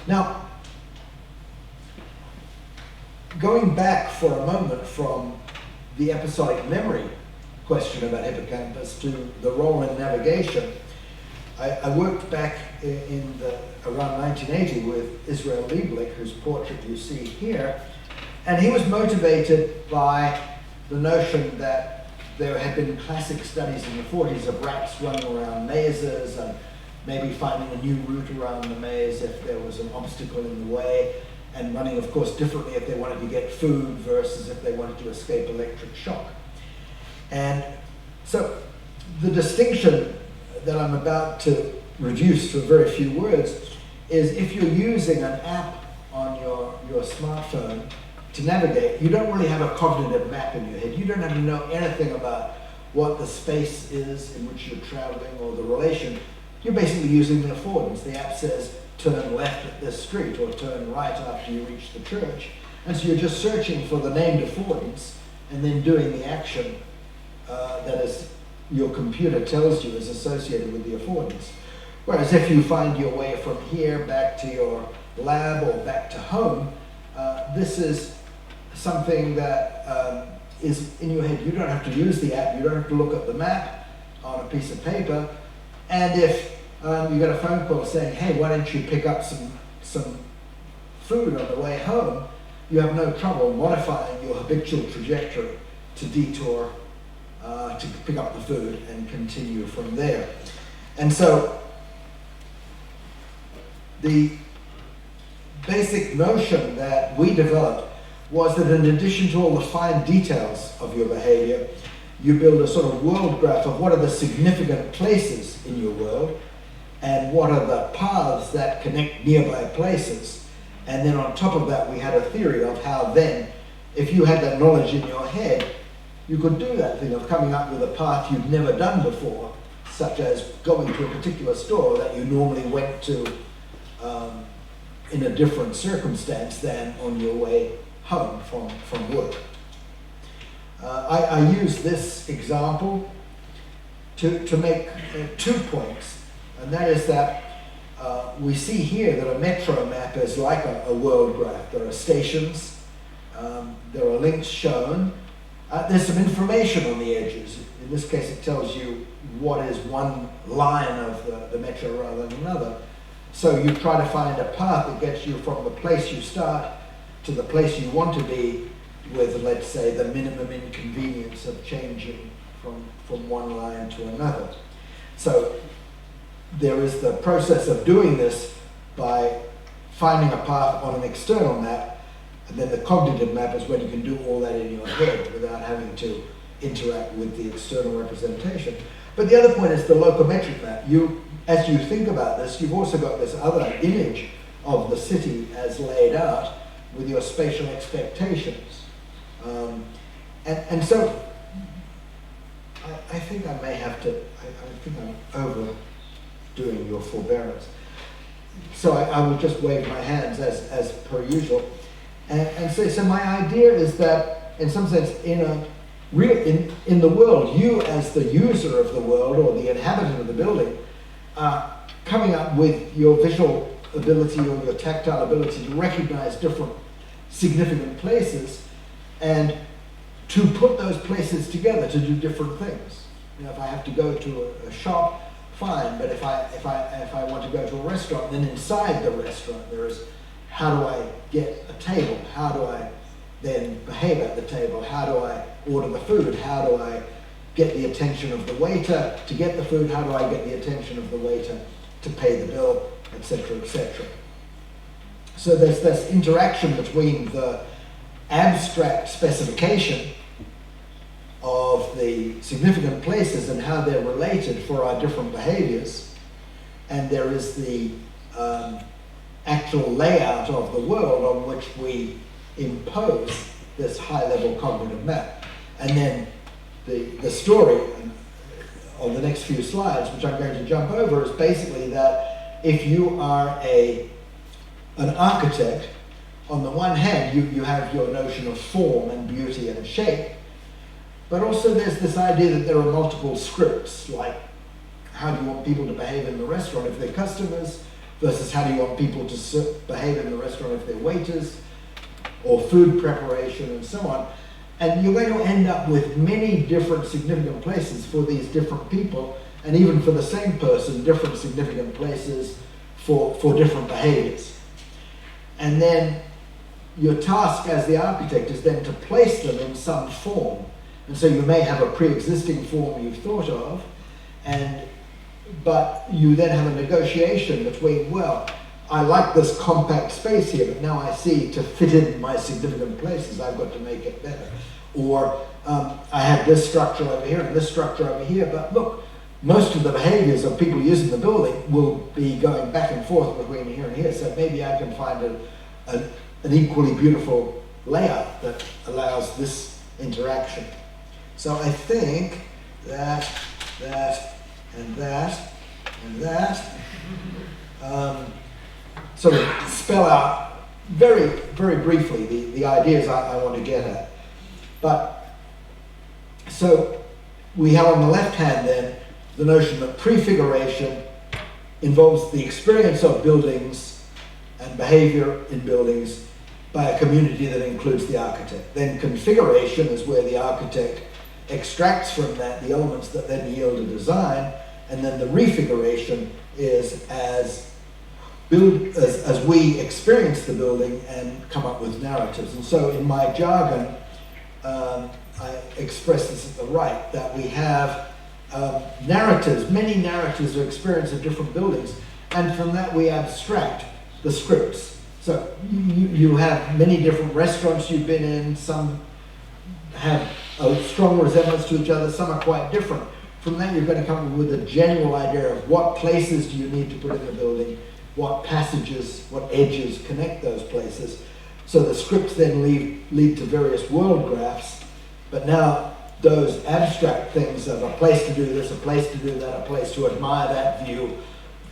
Now, going back for a moment from the episodic memory question about hippocampus to the role in navigation, I worked back around 1980 with Israel Lieblich, whose portrait you see here, and he was motivated by the notion that there had been classic studies in the 40s of rats running around mazes and maybe finding a new route around the maze if there was an obstacle in the way, and running, of course, differently if they wanted to get food versus if they wanted to escape electric shock. And so the distinction that I'm about to reduce to a very few words is if you're using an app on your smartphone to navigate, you don't really have a cognitive map in your head. You don't have to know anything about what the space is in which you're traveling or the relation. You're basically using the affordance. The app says, turn left at this street or turn right after you reach the church. And so you're just searching for the named affordance and then doing the action that is your computer tells you is associated with the affordance. Whereas if you find your way from here back to your lab or back to home, this is something that is in your head. You don't have to use the app, you don't have to look at the map on a piece of paper. And if you get a phone call saying, hey, why don't you pick up some food on the way home, you have no trouble modifying your habitual trajectory to detour to pick up the food and continue from there. And so the basic notion that we developed was that in addition to all the fine details of your behavior, you build a sort of world graph of what are the significant places in your world and what are the paths that connect nearby places. And then on top of that, we had a theory of how then, if you had that knowledge in your head, you could do that thing of coming up with a path you'd never done before, such as going to a particular store that you normally went to in a different circumstance than on your way home from work. I use this example to make 2 points, and that is that we see here that a metro map is like a world graph. There are stations, there are links shown, there's some information on the edges. In this case it tells you what is one line of the metro rather than another. So you try to find a path that gets you from the place you start to the place you want to be with, let's say, the minimum inconvenience of changing from one line to another. So there is the process of doing this by finding a path on an external map, and then the cognitive map is when you can do all that in your head without having to interact with the external representation. But the other point is the locometric map. As you think about this, you've also got this other image of the city as laid out with your spatial expectations. And so I think I may have to, I think I'm overdoing your forbearance. So I will just wave my hands as per usual. And so my idea is that, in some sense, in the world, you as the user of the world or the inhabitant of the building are coming up with your visual ability or your tactile ability to recognize different significant places and to put those places together to do different things. You know, if I have to go to a shop, fine, but if I want to go to a restaurant, then inside the restaurant there is, how do I get a table? How do I then behave at the table? How do I order the food? How do I get the attention of the waiter to get the food? How do I get the attention of the waiter to pay the bill, etc., etc. So there's this interaction between the abstract specification of the significant places and how they're related for our different behaviors, and there is the actual layout of the world on which we impose this high-level cognitive map. And then the story on the next few slides, which I'm going to jump over, is basically that if you are an architect, on the one hand you have your notion of form and beauty and shape, but also there's this idea that there are multiple scripts, like how do you want people to behave in the restaurant if they're customers, versus how do you want people to behave in the restaurant if they're waiters, or food preparation and so on. And you're going to end up with many different significant places for these different people, and even for the same person, different significant places for different behaviors. And then your task as the architect is then to place them in some form. And so you may have a pre-existing form you've thought of, but you then have a negotiation between, well, I like this compact space here, but now I see to fit in my significant places, I've got to make it better. Or I have this structure over here and this structure over here, but look, most of the behaviors of people using the building will be going back and forth between here and here, so maybe I can find an equally beautiful layout that allows this interaction. So I think that, and that, and that sort of spell out very, very briefly the ideas I want to get at. But, so we have on the left hand then the notion that prefiguration involves the experience of buildings and behavior in buildings by a community that includes the architect. Then configuration is where the architect extracts from that the elements that then yield a design, and then the refiguration is as we experience the building and come up with narratives. And so in my jargon, I express this at the right, that we have narratives, many narratives of experience of different buildings, and from that we abstract the scripts. So you have many different restaurants you've been in, some have a strong resemblance to each other, some are quite different. From that you're going to come up with a general idea of what places do you need to put in the building, what passages, what edges connect those places. So the scripts then lead to various world graphs, but now those abstract things of a place to do this, a place to do that, a place to admire that view,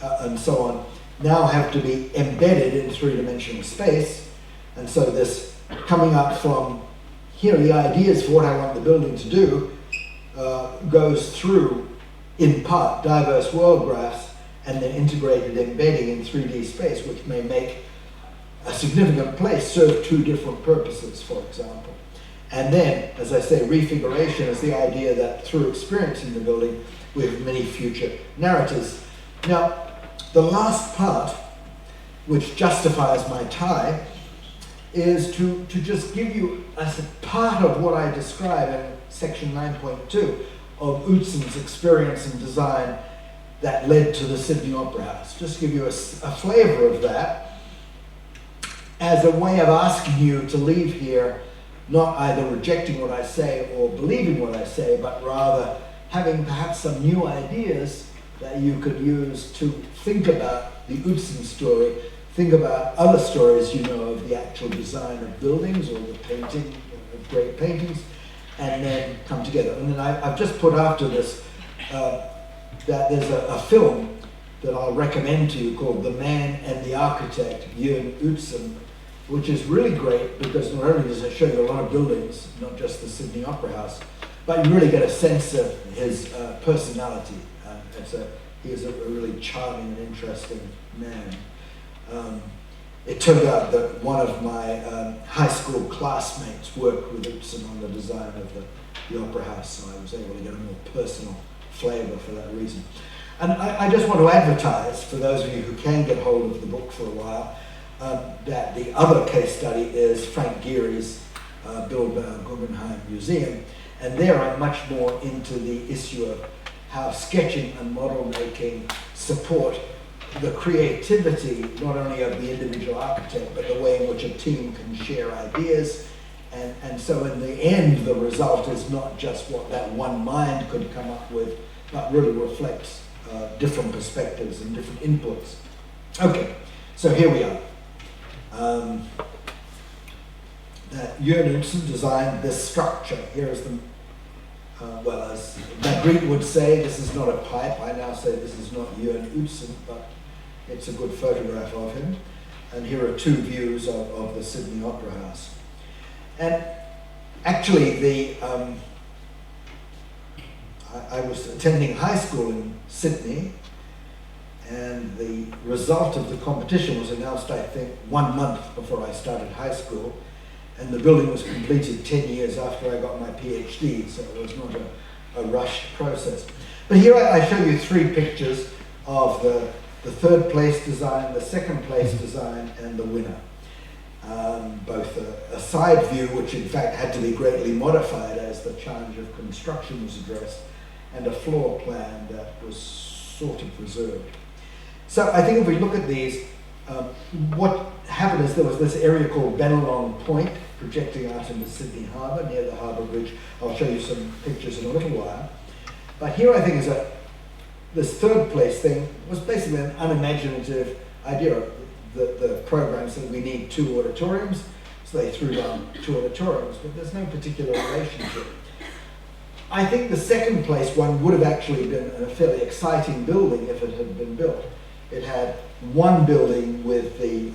and so on, now have to be embedded in three-dimensional space. And so this coming up from, here are the ideas for what I want the building to do, goes through, in part, diverse world graphs, and then integrated embedding in 3D space, which may make a significant place serve two different purposes, for example. And then, as I say, refiguration is the idea that through experiencing the building, we have many future narratives. Now, the last part, which justifies my tie, is to just give you as a part of what I describe in section 9.2 of Utzon's experience and design that led to the Sydney Opera House. Just give you a flavor of that as a way of asking you to leave here not either rejecting what I say or believing what I say, but rather having perhaps some new ideas that you could use to think about the Utzon story, think about other stories you know of the actual design of buildings or the painting of great paintings, and then come together. And then I've just put after this that there's a film that I'll recommend to you called The Man and the Architect, Jörn Utzon, which is really great because not only does it show you a lot of buildings, not just the Sydney Opera House, but you really get a sense of his personality. He is a really charming and interesting man. It turned out that one of my high school classmates worked with Utzon on the design of the Opera House, so I was able to get a more personal flavour for that reason. And I just want to advertise, for those of you who can get hold of the book for a while, that the other case study is Frank Gehry's Bilbao Guggenheim Museum, and there I'm much more into the issue of how sketching and model making support the creativity not only of the individual architect, but the way in which a team can share ideas. And so in the end, the result is not just what that one mind could come up with, but really reflects different perspectives and different inputs. Okay, so here we are. That Jörn Utzon designed this structure. Here is the, well, as Magritte would say, this is not a pipe. I now say this is not Jörn Utzon, but it's a good photograph of him. And here are two views of the Sydney Opera House. And actually, I was attending high school in Sydney, and the result of the competition was announced, I think, 1 month before I started high school, and the building was completed 10 years after I got my PhD, so it was not a rushed process. But here I show you three pictures of the third place design, the second place design, and the winner. Both a side view, which in fact had to be greatly modified as the challenge of construction was addressed, and a floor plan that was sort of preserved. So I think if we look at these, what happened is there was this area called Bennelong Point projecting out into Sydney Harbour, near the Harbour Bridge. I'll show you some pictures in a little while. But here I think is this third place thing was basically an unimaginative idea. The program said we need 2 auditoriums, so they threw down 2 auditoriums, but there's no particular relationship. I think the second place one would have actually been a fairly exciting building if it had been built. It had one building with the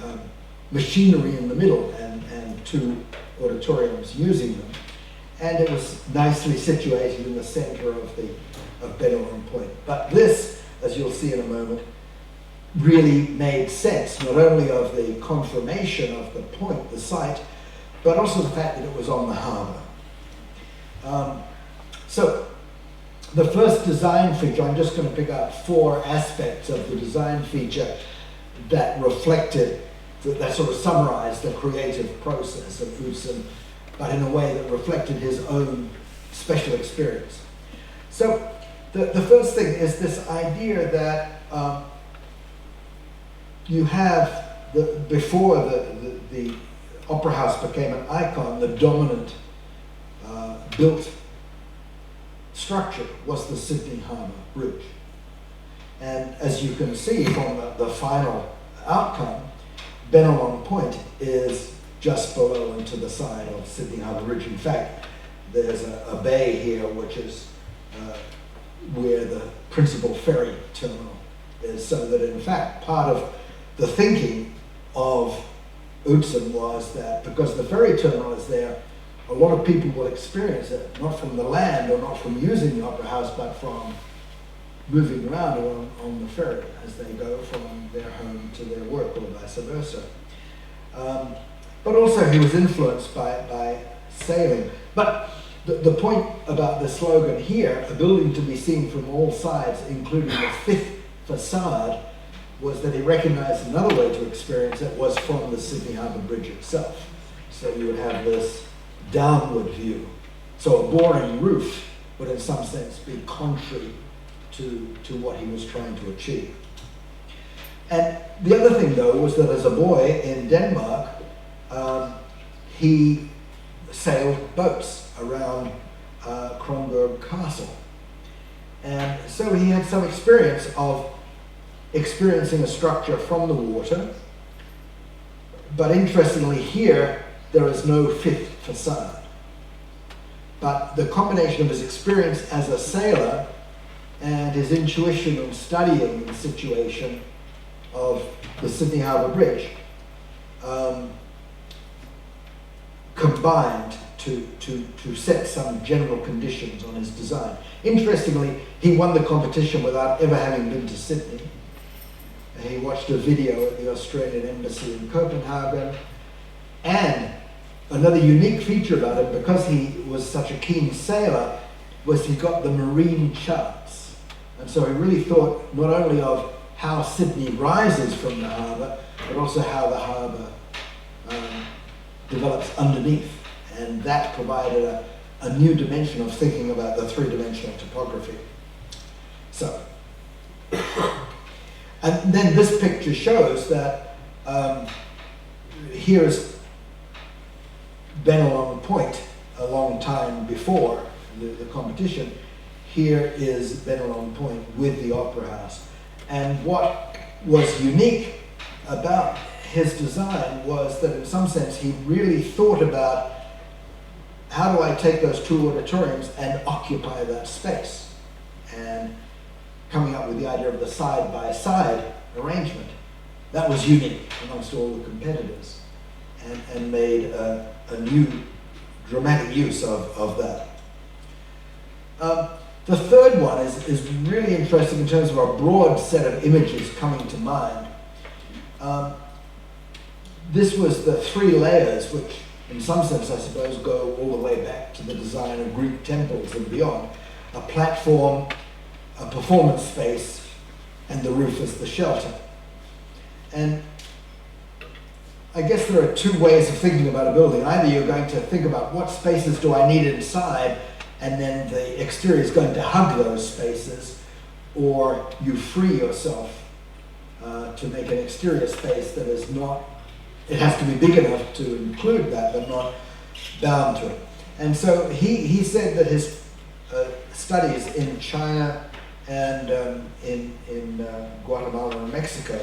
machinery in the middle and 2 auditoriums using them, and it was nicely situated in the center of Bennelong Point. But this, as you'll see in a moment, really made sense, not only of the confirmation of the point, the site, but also the fact that it was on the harbour. So the first design feature, I'm just going to pick out 4 aspects of the design feature that reflected, that sort of summarized the creative process of Utzon, but in a way that reflected his own special experience. So the first thing is this idea that you have, before the Opera House became an icon, the dominant built structure was the Sydney Harbour Bridge. And as you can see from the final outcome, Bennelong Point is just below and to the side of Sydney Harbour Bridge. In fact, there's a bay here which is where the principal ferry terminal is, so that in fact part of the thinking of Utzon was that because the ferry terminal is there, a lot of people will experience it, not from the land or not from using the Opera House, but from moving around on the ferry as they go from their home to their work or vice versa. But also he was influenced by sailing. But the point about the slogan here, a building to be seen from all sides, including the fifth facade, was that he recognized another way to experience it was from the Sydney Harbour Bridge itself. So you would have this downward view. So a boring roof would in some sense be contrary to what he was trying to achieve. And the other thing though was that as a boy in Denmark, he sailed boats around Kronborg Castle. And so he had some experience of experiencing a structure from the water. But interestingly here, there is no fifth facade. But the combination of his experience as a sailor and his intuition in studying the situation of the Sydney Harbour Bridge combined to set some general conditions on his design. Interestingly, he won the competition without ever having been to Sydney. He watched a video at the Australian Embassy in Copenhagen. And another unique feature about him, because he was such a keen sailor, was he got the marine charts. And so he really thought not only of how Sydney rises from the harbour, but also how the harbour develops underneath. And that provided a new dimension of thinking about the three-dimensional topography. So, and then this picture shows that here's Bennelong Point a long time before the competition. Here is Bennelong Point with the Opera House. And what was unique about his design was that in some sense he really thought about how do I take those two auditoriums and occupy that space, and coming up with the idea of the side-by-side arrangement. That was unique amongst all the competitors and made a new dramatic use of that. The third one is really interesting in terms of a broad set of images coming to mind. This was the three layers, which in some sense I suppose go all the way back to the design of Greek temples and beyond. A platform, a performance space, and the roof as the shelter. And I guess there are two ways of thinking about a building. Either you're going to think about what spaces do I need inside, and then the exterior is going to hug those spaces, or you free yourself to make an exterior space that is not, it has to be big enough to include that, but not bound to it. And so he said that his studies in China and in Guatemala and Mexico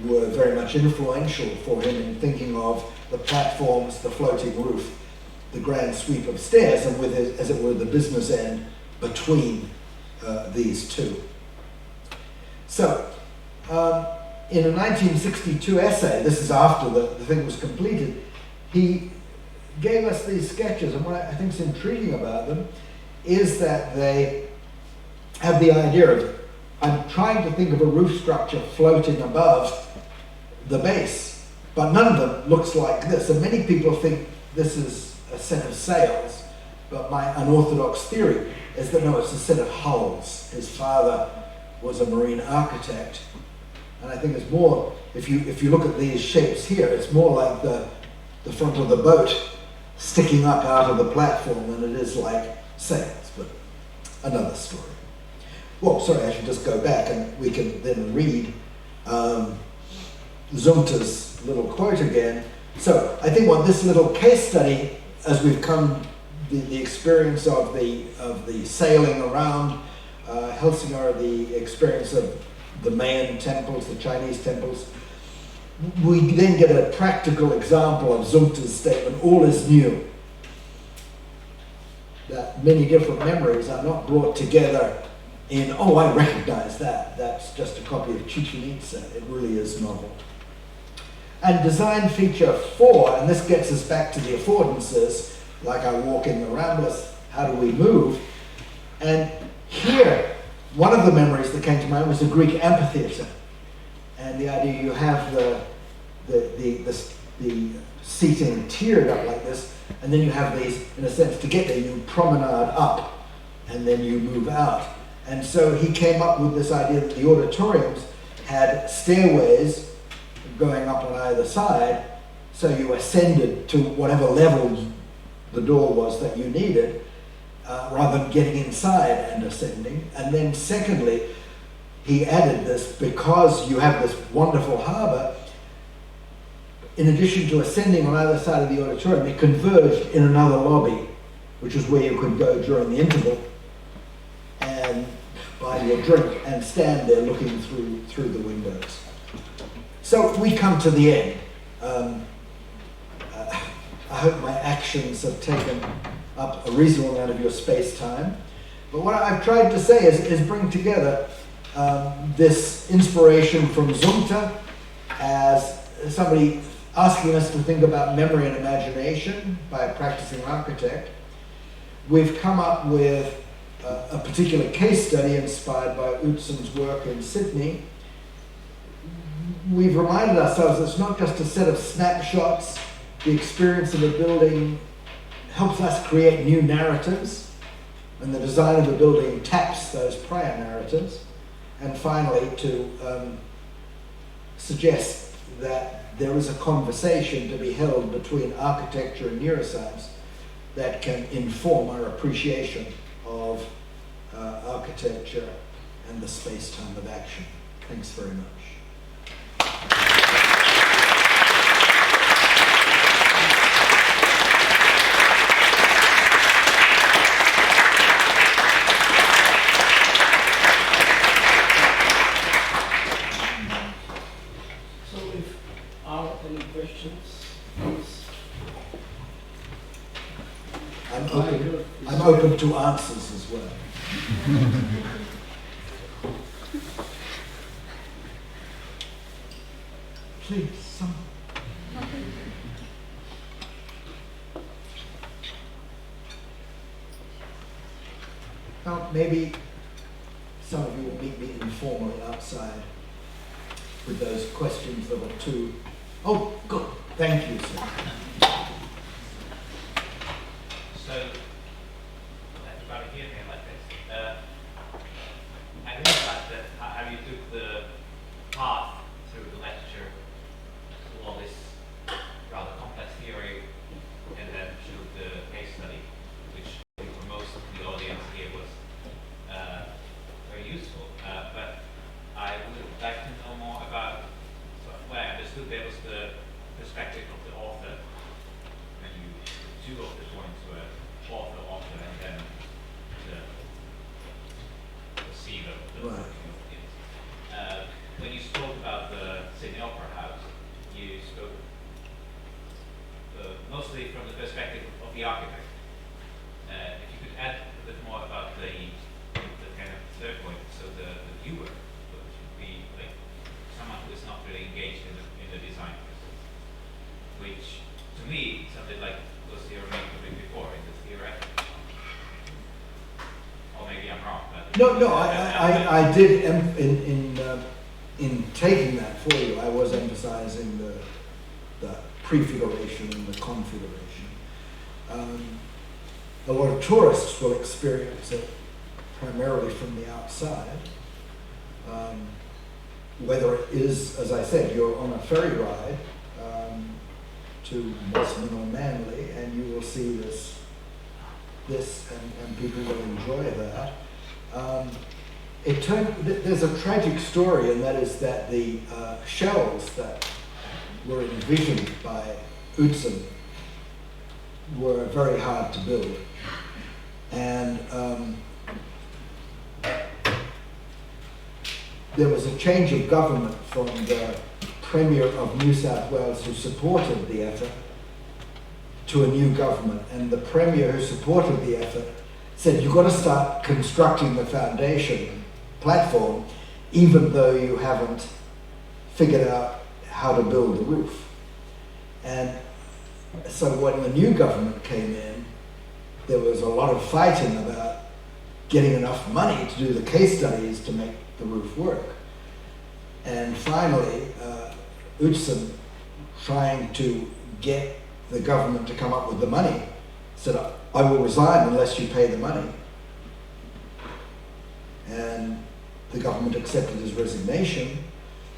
were very much influential for him in thinking of the platforms, the floating roof, the grand sweep of stairs, and with, as it were, the business end between these two. So, in a 1962 essay, this is after the thing was completed, he gave us these sketches, and what I think is intriguing about them is that they have the idea of, I'm trying to think of a roof structure floating above the base, but none of them looks like this. And many people think this is a set of sails, but my unorthodox theory is that no, it's a set of hulls. His father was a marine architect, and I think it's more, if you look at these shapes here, it's more like the front of the boat sticking up out of the platform than it is like sails, but another story. Well, sorry, I should just go back and we can then read Zumta's little quote again. So I think what this little case study, as we've come, the experience of the sailing around Helsingør, the experience of the Mayan temples, the Chinese temples, we then get a practical example of Zumthor's statement, all is new. That many different memories are not brought together in, oh, I recognize that, that's just a copy of Chichen Itza. It really is novel. And design feature 4, and this gets us back to the affordances, like I walk in the Ramblas, how do we move? And here, one of the memories that came to mind was the Greek amphitheater. And the idea you have the seating tiered up like this, and then you have these, in a sense, to get there, you promenade up, and then you move out. And so he came up with this idea that the auditoriums had stairways going up on either side, so you ascended to whatever level the door was that you needed, rather than getting inside and ascending. And then secondly, he added this, because you have this wonderful harbour, in addition to ascending on either side of the auditorium, it converged in another lobby, which is where you could go during the interval and buy your drink and stand there looking through the windows. So we come to the end. I hope my actions have taken up a reasonable amount of your space-time. But what I've tried to say is bring together this inspiration from Zumthor as somebody asking us to think about memory and imagination by a practicing architect. We've come up with a particular case study inspired by Utzon's work in Sydney. We've reminded ourselves it's not just a set of snapshots. The experience of a building helps us create new narratives, and the design of the building taps those prior narratives. And finally, to suggest that there is a conversation to be held between architecture and neuroscience that can inform our appreciation of architecture and the space-time of action. Thanks very much. I'm open to answers as well. Please, some. Now, maybe some of you will meet me informally outside with those questions that were too. Oh, good. Thank you, sir. So, about a year like this, I think about that, how you took the path through the lecture to all this rather complex theory, and then through the case study, which for most of the audience here was very useful. But I would like to know more about what I understood there was the perspective of the author, and you two of the points were author, and then the scene of the Right. when you spoke about the Sydney Opera House, you spoke mostly from the perspective of the architect. If you could add a bit more about the kind of third point, so the viewer, which would be like someone who is not really engaged in the design process, which to me sounded like was your main topic before in the theoretic. Or maybe I'm wrong. But No, I did, in taking that for you, I was emphasizing the prefiguration and the configuration. A lot of tourists will experience it primarily from the outside. Whether it is, as I said, you're on a ferry ride to Boston or Manly, and you will see this and people will enjoy that. There's a tragic story, and that is that the shells that were envisioned by Utzon were very hard to build. And there was a change of government from the Premier of New South Wales who supported the effort to a new government, and the Premier who supported the effort said you've got to start constructing the foundation platform even though you haven't figured out how to build the roof. And so when the new government came in, there was a lot of fighting about getting enough money to do the case studies to make the roof work. And finally, Utzon, trying to get the government to come up with the money, said, I will resign unless you pay the money. And the government accepted his resignation.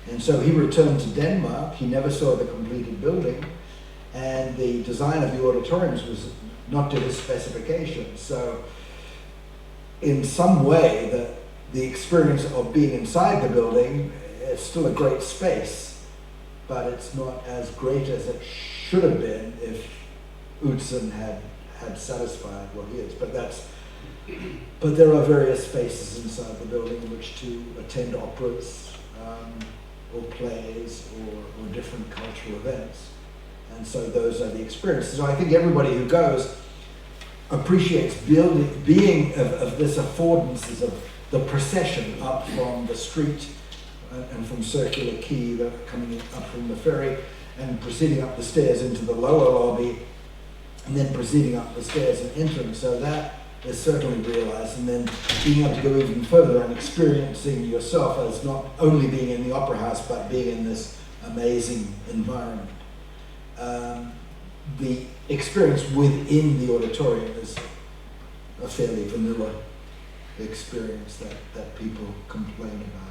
And so he returned to Denmark. He never saw the completed building. And the design of the auditoriums was not to his specifications. So in some way, the experience of being inside the building is still a great space, but it's not as great as it should have been if Utzon had satisfied what he is. But there are various spaces inside the building in which to attend operas, or plays, or different cultural events. And so those are the experiences. So I think everybody who goes appreciates being of this affordances of the procession up from the street and from Circular Quay, coming up from the ferry, and proceeding up the stairs into the lower lobby, and then proceeding up the stairs and entering. So that is certainly realized, and then being able to go even further and experiencing yourself as not only being in the opera house, but being in this amazing environment. The experience within the auditorium is a fairly vanilla experience that people complain about.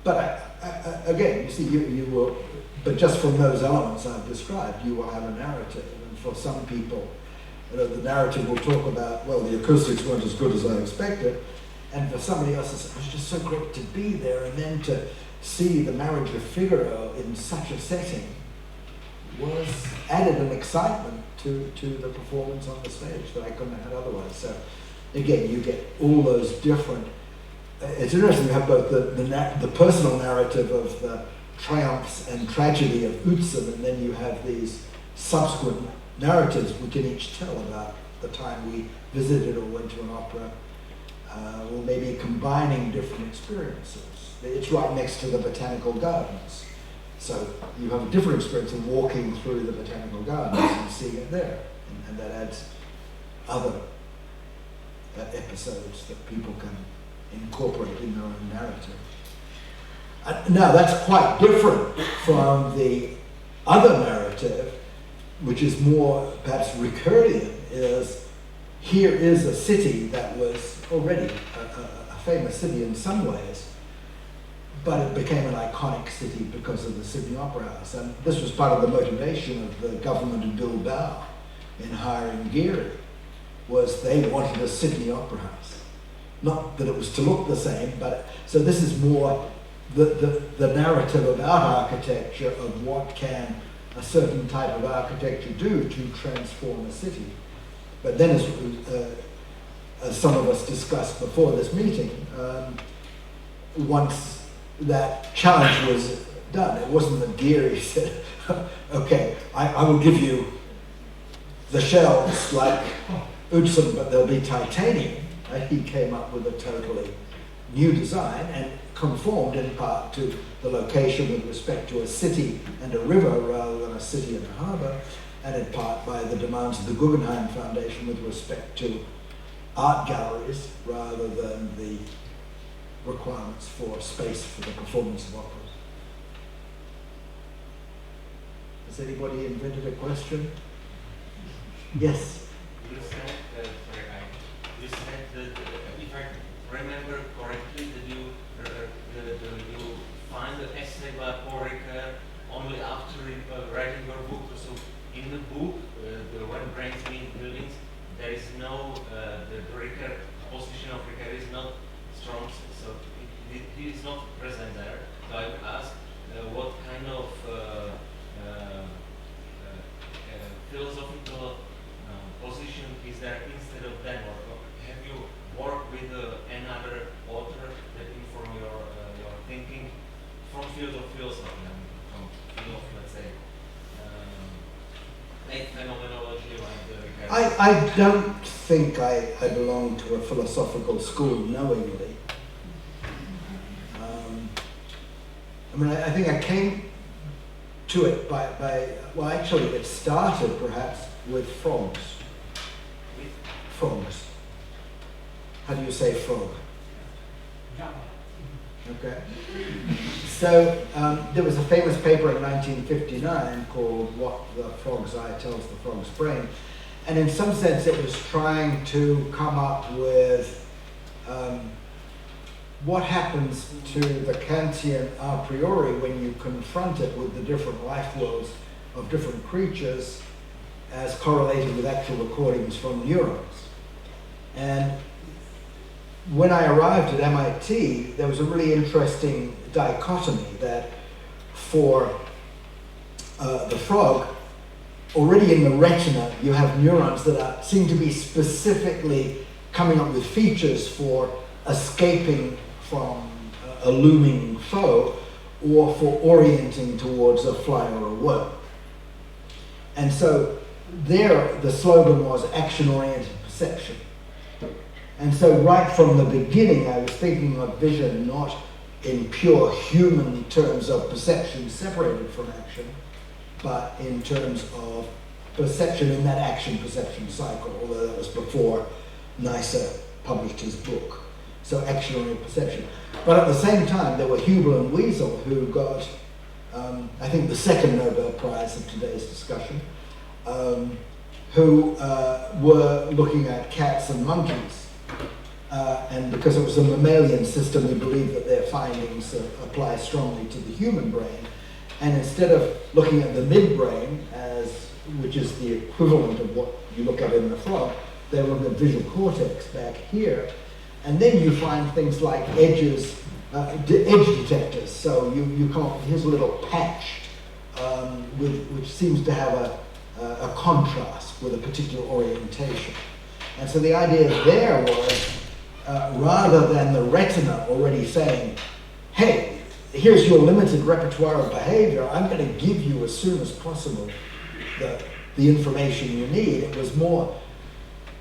But again, you see, you will, but just from those elements I've described, you will have a narrative. And for some people, the narrative will talk about, well, the acoustics weren't as good as I expected. And for somebody else, it was just so great to be there, and then to see the marriage of Figaro in such a setting was added an excitement to the performance on the stage that I couldn't have had otherwise. So again, you get all those different. It's interesting to have both the personal narrative of the triumphs and tragedy of Utzon, and then you have these subsequent narratives we can each tell about the time we visited or went to an opera, or maybe combining different experiences. It's right next to the botanical gardens. So you have a different experience of walking through the botanical gardens and seeing it there. And that adds other episodes that people can incorporate in their own narrative. Now that's quite different from the other narrative, which is more perhaps Ricardian, is here is a city that was already a famous city in some ways, but it became an iconic city because of the Sydney Opera House. And this was part of the motivation of the government of Bilbao in hiring Geary, was they wanted a Sydney Opera House. Not that it was to look the same, but so this is more the narrative about architecture, of what can a certain type of architecture do to transform a city. But then as some of us discussed before this meeting, once that challenge was done, it wasn't that Geary said, okay, I will give you the shells like Utzon, but they'll be titanium. He came up with a totally new design and conformed in part to the location with respect to a city and a river rather than a city and a harbour, and in part by the demands of the Guggenheim Foundation with respect to art galleries rather than the requirements for space for the performance of operas. Has anybody invented a question? Yes? You said, you said that, if I remember correctly, that you find the essay by Paul Ricoeur only after writing your book. So in the book, the When Brains Meet Buildings, there is no, the Ricoeur, position of Ricoeur is not strong, so he is not present there. So I would ask, what kind of philosophical position is there instead of them, or have you worked with another author that inform your thinking from philosophy? a phenomenology like the... I don't think I belong to a philosophical school knowingly. I mean, I think I came to it by, well, actually it started perhaps with frogs. Frogs. How do you say frog? Okay. So there was a famous paper in 1959 called What the Frog's Eye Tells the Frog's Brain. And in some sense it was trying to come up with what happens to the Kantian a priori when you confront it with the different life worlds of different creatures as correlated with actual recordings from neurons. And when I arrived at MIT, there was a really interesting dichotomy that for the frog, already in the retina, you have neurons that seem to be specifically coming up with features for escaping from a looming foe or for orienting towards a fly or a worm. And so there, the slogan was action-oriented perception. And so right from the beginning, I was thinking of vision not in pure human terms of perception separated from action, but in terms of perception in that action-perception cycle, although that was before Neisser published his book. So action-oriented perception. But at the same time, there were Hubel and Wiesel who got, I think, the second Nobel Prize of today's discussion, who were looking at cats and monkeys. And because it was a mammalian system, we believe that their findings apply strongly to the human brain. And instead of looking at the midbrain, which is the equivalent of what you look at in the frog, they look at the visual cortex back here. And then you find things like edges, edge detectors. So you come up, here's a little patch which seems to have a contrast with a particular orientation. And so the idea there was, rather than the retina already saying, hey, here's your limited repertoire of behavior, I'm going to give you as soon as possible the information you need. It was more,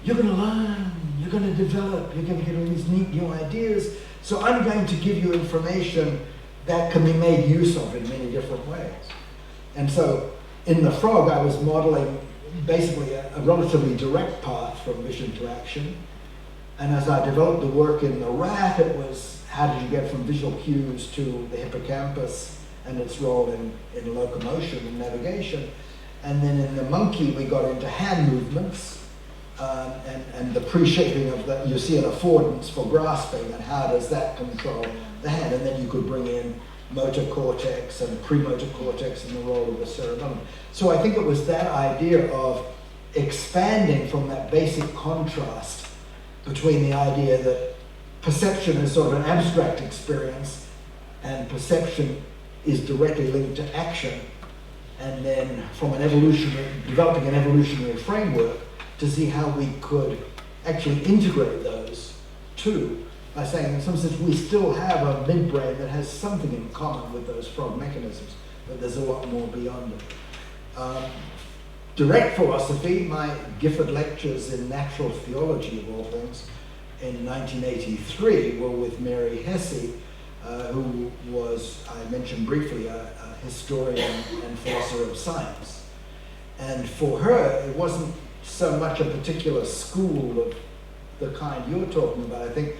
you're going to learn, you're going to develop, you're going to get all these neat new ideas, so I'm going to give you information that can be made use of in many different ways. And so in the frog, I was modeling basically a relatively direct path from vision to action. And as I developed the work in the rat, it was how did you get from visual cues to the hippocampus and its role in locomotion and navigation. And then in the monkey, we got into hand movements and the pre-shaping of that. You see an affordance for grasping, and how does that control the hand? And then you could bring in motor cortex and premotor cortex and the role of the cerebellum. So I think it was that idea of expanding from that basic contrast between the idea that perception is sort of an abstract experience and perception is directly linked to action, and then from developing an evolutionary framework to see how we could actually integrate those two by saying in some sense we still have a midbrain that has something in common with those frog mechanisms, but there's a lot more beyond it. Direct philosophy, my Gifford lectures in natural theology of all things in 1983 were with Mary Hesse, who was, I mentioned briefly, a historian and philosopher of science. And for her, it wasn't so much a particular school of the kind you're talking about, I think,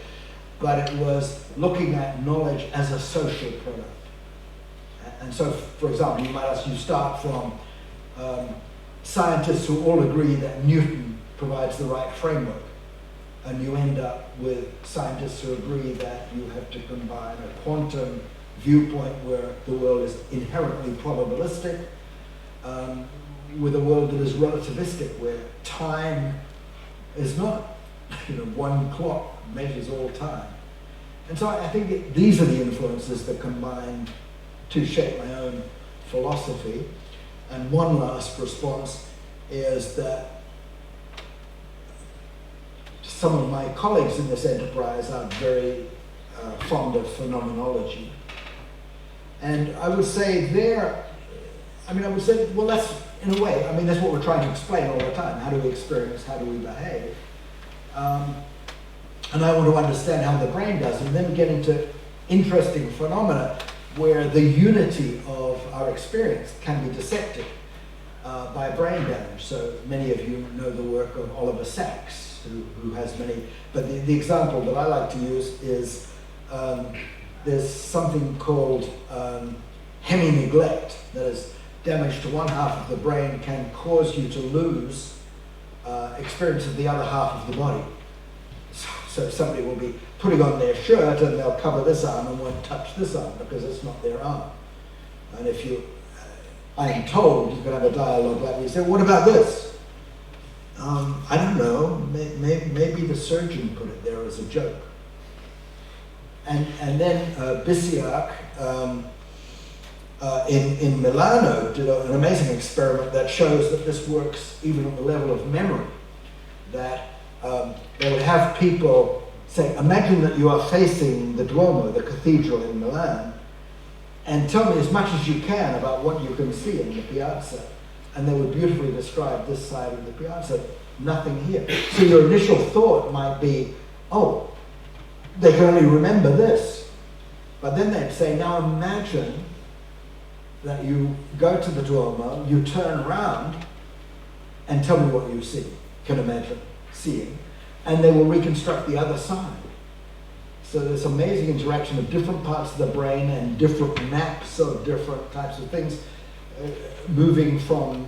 but it was looking at knowledge as a social product. And so, for example, you might ask, you start from scientists who all agree that Newton provides the right framework, and you end up with scientists who agree that you have to combine a quantum viewpoint where the world is inherently probabilistic with a world that is relativistic, where time is not, one clock measures all time. And so I think these are the influences that combine to shape my own philosophy. And one last response is that some of my colleagues in this enterprise are very fond of phenomenology. And I would say there, I mean, I would say, well, that's, in a way, I mean, that's what we're trying to explain all the time. How do we experience? How do we behave? And I want to understand how the brain does, and then get into interesting phenomena where the unity of our experience can be dissected by brain damage. So many of you know the work of Oliver Sacks, who has many, but the example that I like to use is there's something called hemi-neglect, that is, damage to one half of the brain can cause you to lose experience of the other half of the body. So somebody will be putting on their shirt and they'll cover this arm and won't touch this arm because it's not their arm. And if you, I am told, you can have a dialogue like this, say, what about this? I don't know, maybe the surgeon put it there as a joke. And then Bisiak in Milano did an amazing experiment that shows that this works even at the level of memory. That they would have people say, imagine that you are facing the Duomo, the cathedral in Milan, and tell me as much as you can about what you can see in the piazza. And they would beautifully describe this side of the piazza, nothing here. So your initial thought might be, oh, they can only remember this. But then they'd say, now imagine that you go to the Duomo, you turn around, and tell me what you see, can imagine seeing, and they will reconstruct the other side. So there's amazing interaction of different parts of the brain and different maps of different types of things moving from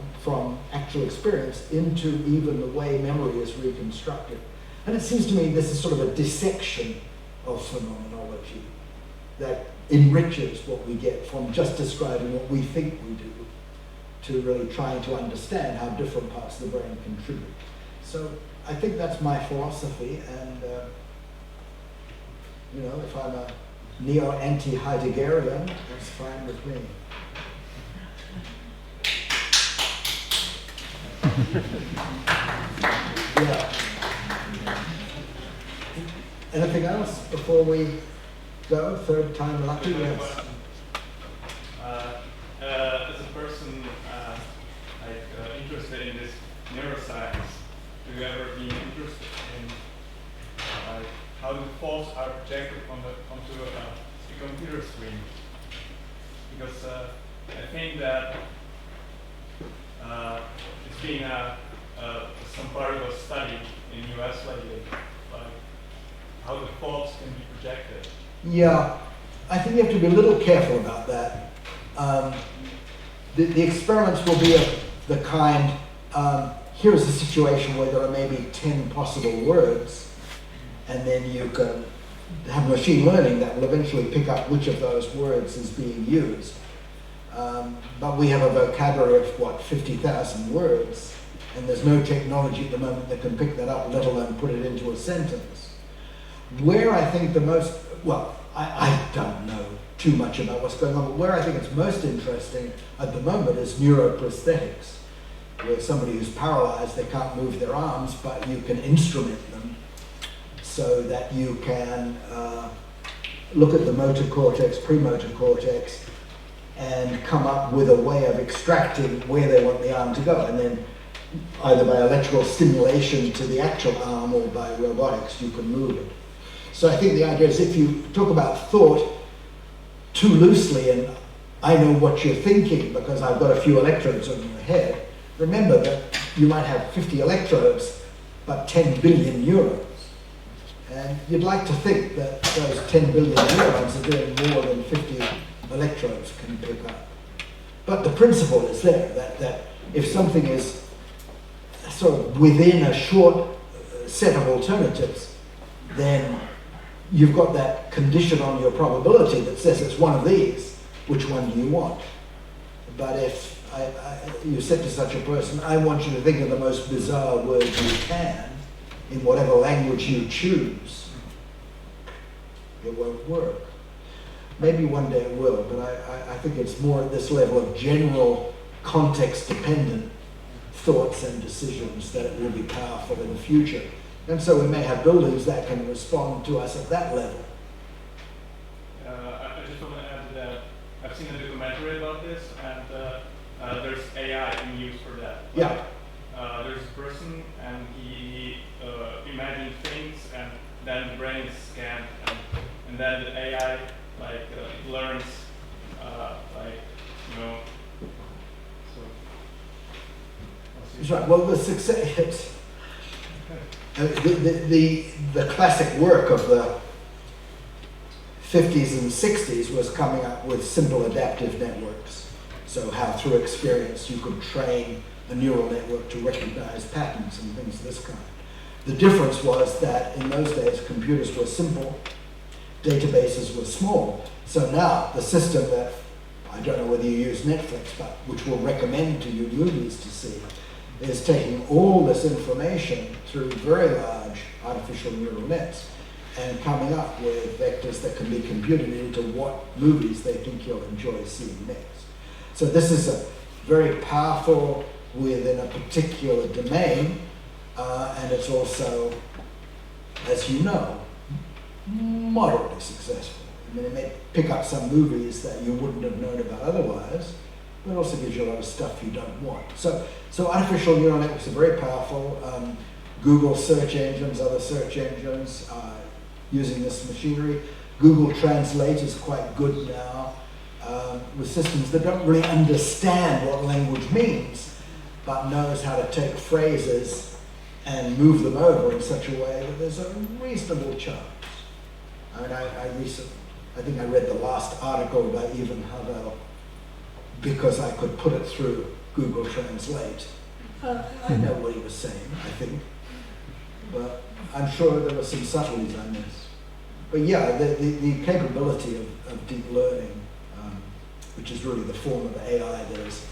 actual experience into even the way memory is reconstructed. And it seems to me this is sort of a dissection of phenomenology that enriches what we get from just describing what we think we do to really trying to understand how different parts of the brain contribute. So I think that's my philosophy, and you know, if I'm a neo-anti-Heideggerian, that's fine with me. Yeah. Anything else before we go? Third time lucky? Yes. As a person interested in this neuroscience, do you ever be interested in how the thoughts are projected onto a computer screen? Because I think that it's been some part of a study in the US lately, like how the thoughts can be projected. Yeah, I think you have to be a little careful about that. The experiments will be of the kind, here is a situation where there are maybe 10 possible words, and then you can have machine learning that will eventually pick up which of those words is being used. But we have a vocabulary of, what, 50,000 words, and there's no technology at the moment that can pick that up, let alone put it into a sentence. Where I think the most, well, I don't know too much about what's going on, but where I think it's most interesting at the moment is neuroprosthetics, where somebody who's paralyzed, they can't move their arms, but you can instrument them so that you can look at the motor cortex, premotor cortex, and come up with a way of extracting where they want the arm to go, and then either by electrical stimulation to the actual arm or by robotics, you can move it. So I think the idea is if you talk about thought too loosely and I know what you're thinking because I've got a few electrodes on your head, remember that you might have 50 electrodes but 10 billion neurons. And you'd like to think that those 10 billion neurons are doing more than 50 electrodes can pick up. But the principle is there, that if something is sort of within a short set of alternatives, then you've got that condition on your probability that says it's one of these. Which one do you want? But if you said to such a person, I want you to think of the most bizarre words you can in whatever language you choose, it won't work. Maybe one day it will, but I think it's more at this level of general context-dependent thoughts and decisions that it will be powerful in the future. And so we may have buildings that can respond to us at that level. I just want to add that I've seen a documentary about this, and there's AI in use for that. Yeah. There's a person and he imagines things and then the brain is scanned and then the AI learns so That's right. Well, the success, the classic work of the 50s and 60s was coming up with simple adaptive networks. So how through experience you could train a neural network to recognize patterns and things of this kind. The difference was that in those days computers were simple, databases were small. So now the system that, I don't know whether you use Netflix, but which will recommend to you movies to see, is taking all this information through very large artificial neural nets and coming up with vectors that can be computed into what movies they think you'll enjoy seeing next. So this is a very powerful within a particular domain, and it's also, as you know, moderately successful. I mean, it may pick up some movies that you wouldn't have known about otherwise, but it also gives you a lot of stuff you don't want. So artificial neural networks are very powerful. Google search engines, other search engines are using this machinery. Google Translate is quite good now with systems that don't really understand what language means, but knows how to take phrases and move them over in such a way that there's a reasonable chance. I mean, I think I read the last article by Ivan Havel because I could put it through Google Translate. I know what he was saying, I think, but I'm sure there were some subtleties I missed. But yeah, the capability of deep learning, which is really the form of AI that is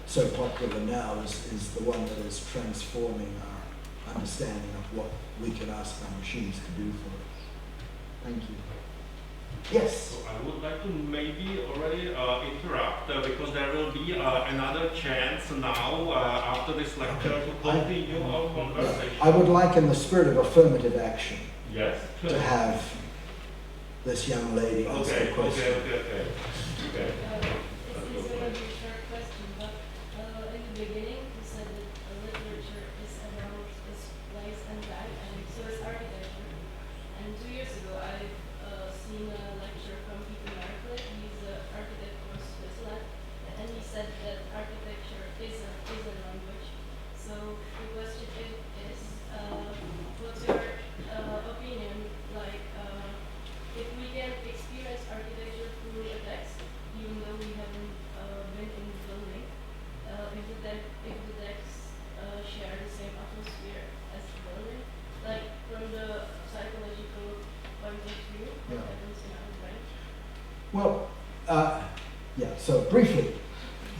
so popular now, is the one that is transforming our understanding of what we can ask our machines to do for us. Thank you. Yes? So I would like to maybe already interrupt because there will be another chance now after this lecture to continue our conversation. I would like, in the spirit of affirmative action, Yes. to have this young lady ask the question. Okay. This is going to be a short question, but in the beginning you said that literature is about this place and time, and so is architecture. And 2 years ago I've seen a lecture from Peter Markley. He's an architect from Switzerland, and he said that architecture is a language. So the question is what's your opinion, like if we can experience architecture through a text, even though we haven't been in the building, if the texts share the same atmosphere as the building, like from the psychological point of view, what Yeah. happens in our brain? Well, yeah, so briefly,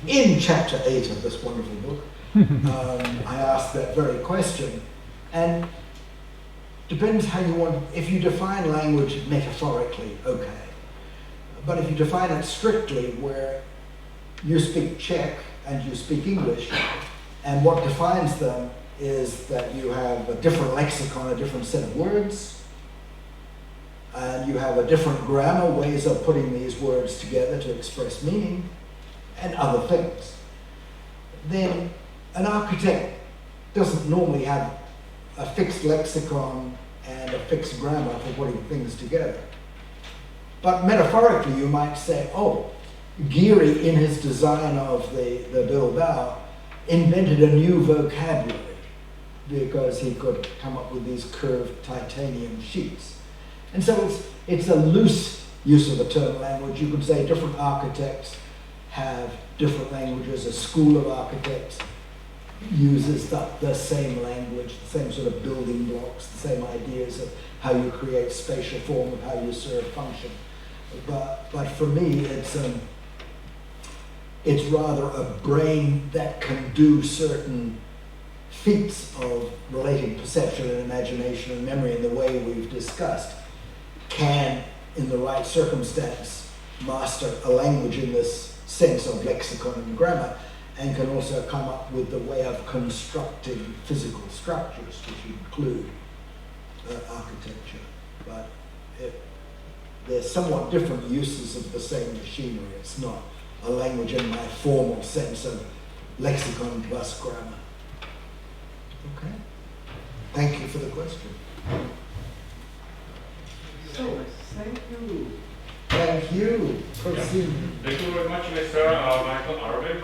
in chapter 8 of this wonderful book, I asked that very question, and depends how you want, if you define language metaphorically, okay. But if you define it strictly, where you speak Czech and you speak English, and what defines them is that you have a different lexicon, a different set of words, and you have a different grammar, ways of putting these words together to express meaning, and other things, then an architect doesn't normally have a fixed lexicon and a fixed grammar for putting things together. But metaphorically, you might say, oh, Geary, in his design of the Bilbao, invented a new vocabulary because he could come up with these curved titanium sheets. And so it's a loose use of the term language. You could say different architects have different languages. A school of architects uses the same language, the same sort of building blocks, the same ideas of how you create spatial form, of how you serve function. But for me, it's rather a brain that can do certain feats of relating perception and imagination and memory in the way we've discussed, can, in the right circumstance, master a language in this sense of lexicon and grammar, and can also come up with the way of constructing physical structures, which include architecture. But they're somewhat different uses of the same machinery. It's not a language in my formal sense of lexicon plus grammar. Okay. Thank you for the question. So, thank you. Thank you. Proceed. Thank you very much, Mr. Michael Arbib,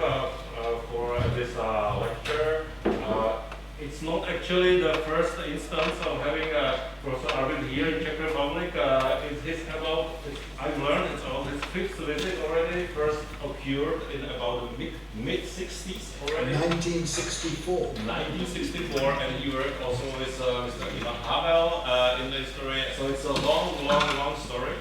for this lecture. It's not actually the first instance of having Professor Arbib here in Czech Republic. I've learned it's about his fifth visit already. First occurred in about the mid-60s already. 1964. 1964, and he worked also with Mr. Ivan Havel in the history. So it's a long story.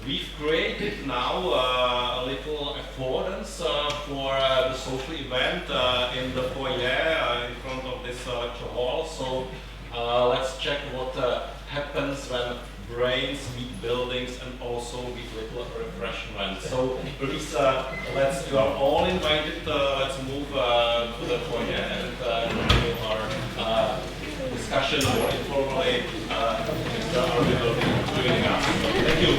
We've created now a little affordance for the social event in the foyer in front of this lecture hall. So let's check what happens when brains meet buildings and also with little refreshment. So please, you are all invited. Let's move to the foyer and continue our discussion more informally. Mr. Arbib will be joining us. Thank you.